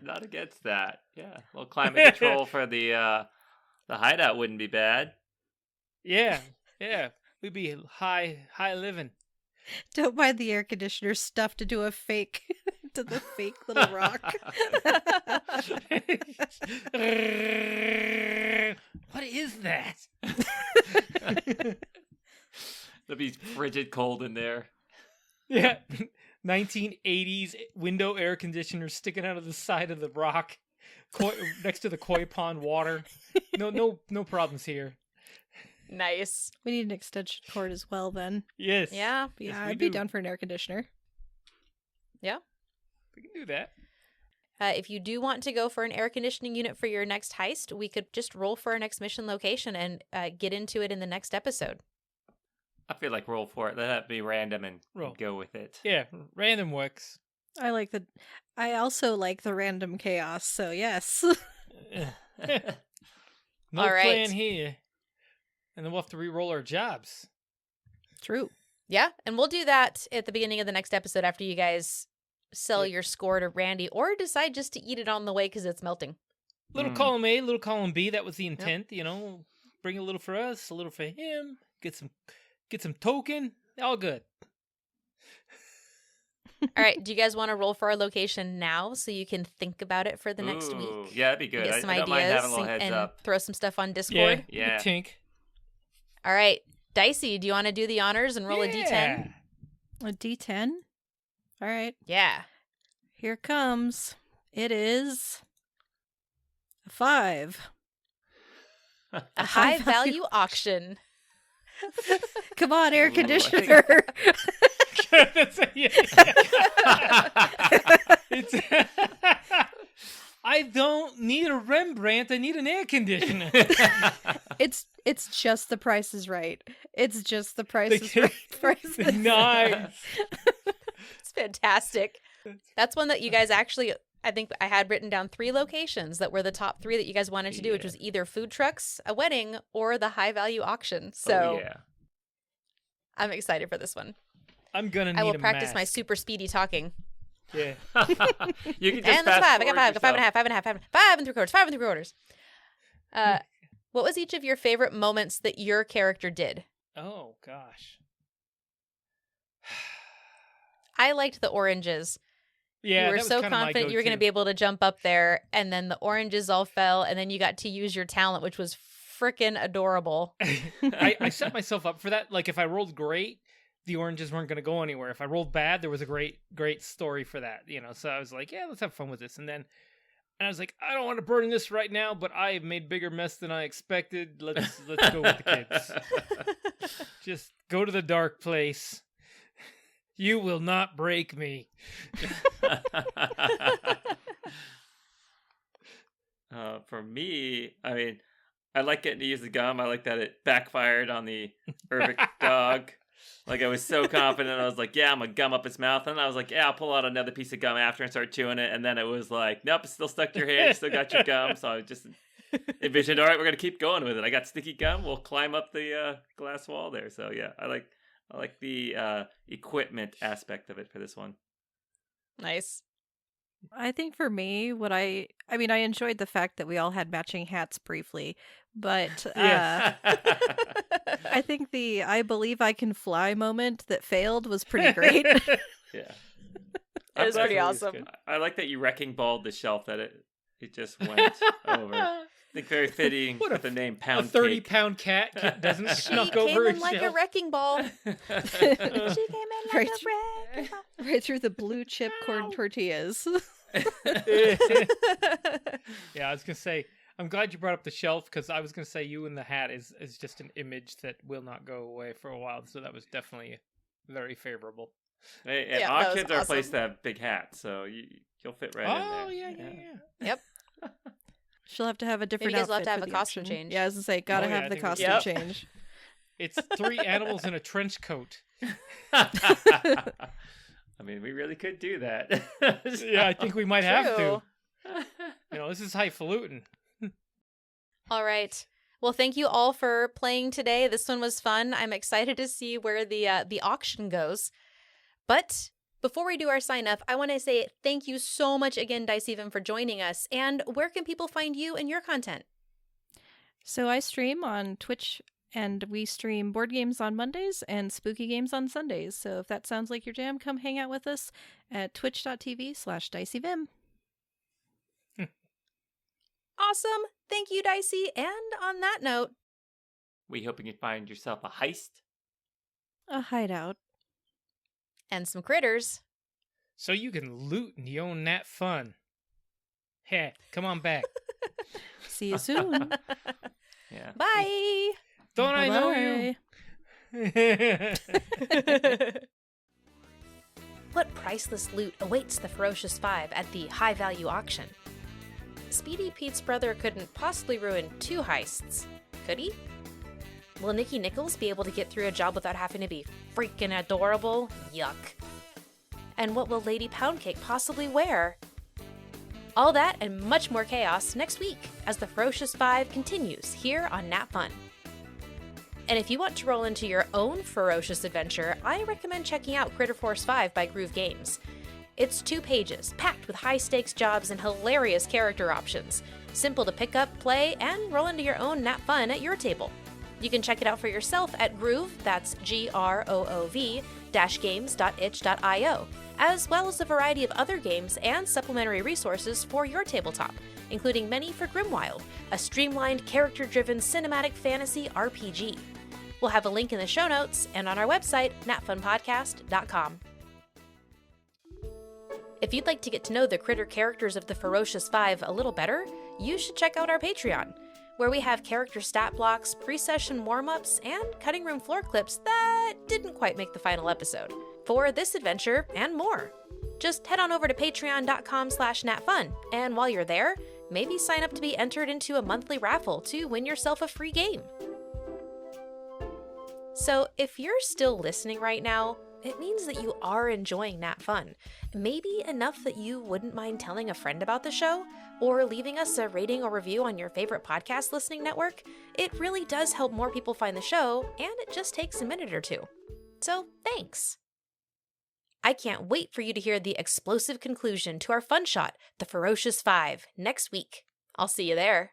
not against that. Yeah, a little climate control for the hideout wouldn't be bad. Yeah, yeah. We'd be high living. Don't mind the air conditioner stuff to do a fake, to the fake little rock. What is that? There'll be frigid cold in there. Yeah. 1980s window air conditioner sticking out of the side of the rock next to the koi pond water. No problems here. Nice. We need an extension cord as well then. Yes. Yeah. Yes, Yeah, we I'd be do. down for an air conditioner. We can do that. If you do want to go for an air conditioning unit for your next heist, we could just roll for our next mission location and get into it in the next episode. I feel like roll for it. Let that be random and Roll. go with it. Yeah, random works. I also like the random chaos, so yes. No All right. plan here. And then we'll have to re-roll our jobs. True. Yeah, and we'll do that at the beginning of the next episode after you guys sell your score to Randy or decide just to eat it on the way because it's melting. Little column A, little column B. That was the intent. You know, bring a little for us, a little for him. Get some token. All good. All right, do you guys want to roll for our location now so you can think about it for the next Ooh, week? Yeah, that'd be good. Get some I don't ideas mind having a little heads and up. throw some stuff on Discord. Yeah. Tink. All right, Dicey, do you want to do the honors and roll a D10? A D10? All right. Yeah. Here it comes. It is a 5. A high value auction. Come on, air Ooh, I think- conditioner. It's I don't need a Rembrandt. I need an air conditioner. It's just the Price is Right. It's just the Price is Right. Price is Nice. It's fantastic. That's one that you guys actually, I think I had written down 3 locations that were the top 3 that you guys wanted to do, which was either food trucks, a wedding, or the high value auction. So yeah. I'm excited for this one. I'm gonna need I will a practice my mask. super speedy talking. Yeah. You can just And that's 5. I got 5. fast-forward I got 5 and a yourself. half. 5 and a half. 5 and 3/4. 5 and 3/4. What was each of your favorite moments that your character did? Oh gosh. I liked the oranges. Yeah, You were that was so kinda my confident you were going to go-to. be able to jump up there, and then the oranges all fell, and then you got to use your talent, which was freaking adorable. I set myself up for that. Like if I rolled great, the oranges weren't going to go anywhere. If I rolled bad, there was a great story for that. You know, so I was like, yeah, let's have fun with this. And I was like, I don't want to burn this right now, but I have made bigger mess than I expected. Let's go with the kids. Just go to the dark place. You will not break me. For me, I mean, I like getting to use the gum. I like that it backfired on the Urbic dog. Like, I was so confident. I was like, yeah, I'm going to gum up its mouth. And I was like, yeah, I'll pull out another piece of gum after and start chewing it. And then it was like, nope, it's still stuck to your hand. You still got your gum. So I just envisioned, all right, we're going to keep going with it. I got sticky gum. We'll climb up the glass wall there. So, yeah, I like the equipment aspect of it for this one. Nice. I think for me, I enjoyed the fact that we all had matching hats briefly, but Yes. I think the I believe I can fly moment that failed was pretty great. Yeah. It was pretty Definitely awesome. good. I like that you wrecking balled the shelf that it just went over. I think very fitting What with the name A Poundcake. 30-pound cat doesn't She snuck came over in a like a shelf. wrecking ball. She came in like Right. a wrecking ball. Right through the blue chip corn tortillas. Yeah, I was gonna say, I'm glad you brought up the shelf because I was gonna say you and the hat is just an image that will not go away for a while. So that was definitely very favorable. Hey, Yeah, that was auctions are a place awesome. to have big hats, so you'll fit right in there. Oh yeah. Yep. She'll have to have a different you guys will have outfit to have for a the costume auction. change. Yeah, I was gonna say, gotta Oh, yeah, I have the think we costume should. change. It's 3 animals in a trench coat. I mean, we really could do that. Yeah, I think we might have to. True. You know, this is highfalutin. All right. Well, thank you all for playing today. This one was fun. I'm excited to see where the auction goes. But before we do our sign up, I want to say thank you so much again, Dice Even, for joining us. And where can people find you and your content? So I stream on Twitch, and we stream board games on Mondays and spooky games on Sundays. So if that sounds like your jam, come hang out with us at twitch.tv/diceyvim. Awesome. Thank you, Dicey. And on that note, We hope you can find yourself a heist. A hideout. and some critters. So you can loot and you own NatFun. Hey, come on back. See you soon. Yeah. Bye! Don't I know you? What priceless loot awaits the Ferocious Five at the high-value auction? Speedy Pete's brother couldn't possibly ruin 2 heists, could he? Will Nikki Nichols be able to get through a job without having to be freaking adorable? Yuck. And what will Lady Poundcake possibly wear? All that and much more chaos next week as the Ferocious Five continues here on NatFun. And if you want to roll into your own ferocious adventure, I recommend checking out Critter Force 5 by Groove Games. It's 2 pages, packed with high-stakes jobs and hilarious character options. Simple to pick up, play, and roll into your own NatFun at your table. You can check it out for yourself at Groove, that's GROOV, -games.itch.io, as well as a variety of other games and supplementary resources for your tabletop, including many for Grimwild, a streamlined, character-driven cinematic fantasy RPG. We'll have a link in the show notes and on our website, natfunpodcast.com. If you'd like to get to know the critter characters of the Ferocious Five a little better, you should check out our Patreon, where we have character stat blocks, pre-session warm-ups, and cutting room floor clips that didn't quite make the final episode for this adventure and more. Just head on over to patreon.com/natfun, and while you're there, maybe sign up to be entered into a monthly raffle to win yourself a free game. So if you're still listening right now, it means that you are enjoying NatFun, maybe enough that you wouldn't mind telling a friend about the show, or leaving us a rating or review on your favorite podcast listening network. It really does help more people find the show, and it just takes a minute or 2. So thanks! I can't wait for you to hear the explosive conclusion to our fun shot, The Ferocious Five, next week. I'll see you there.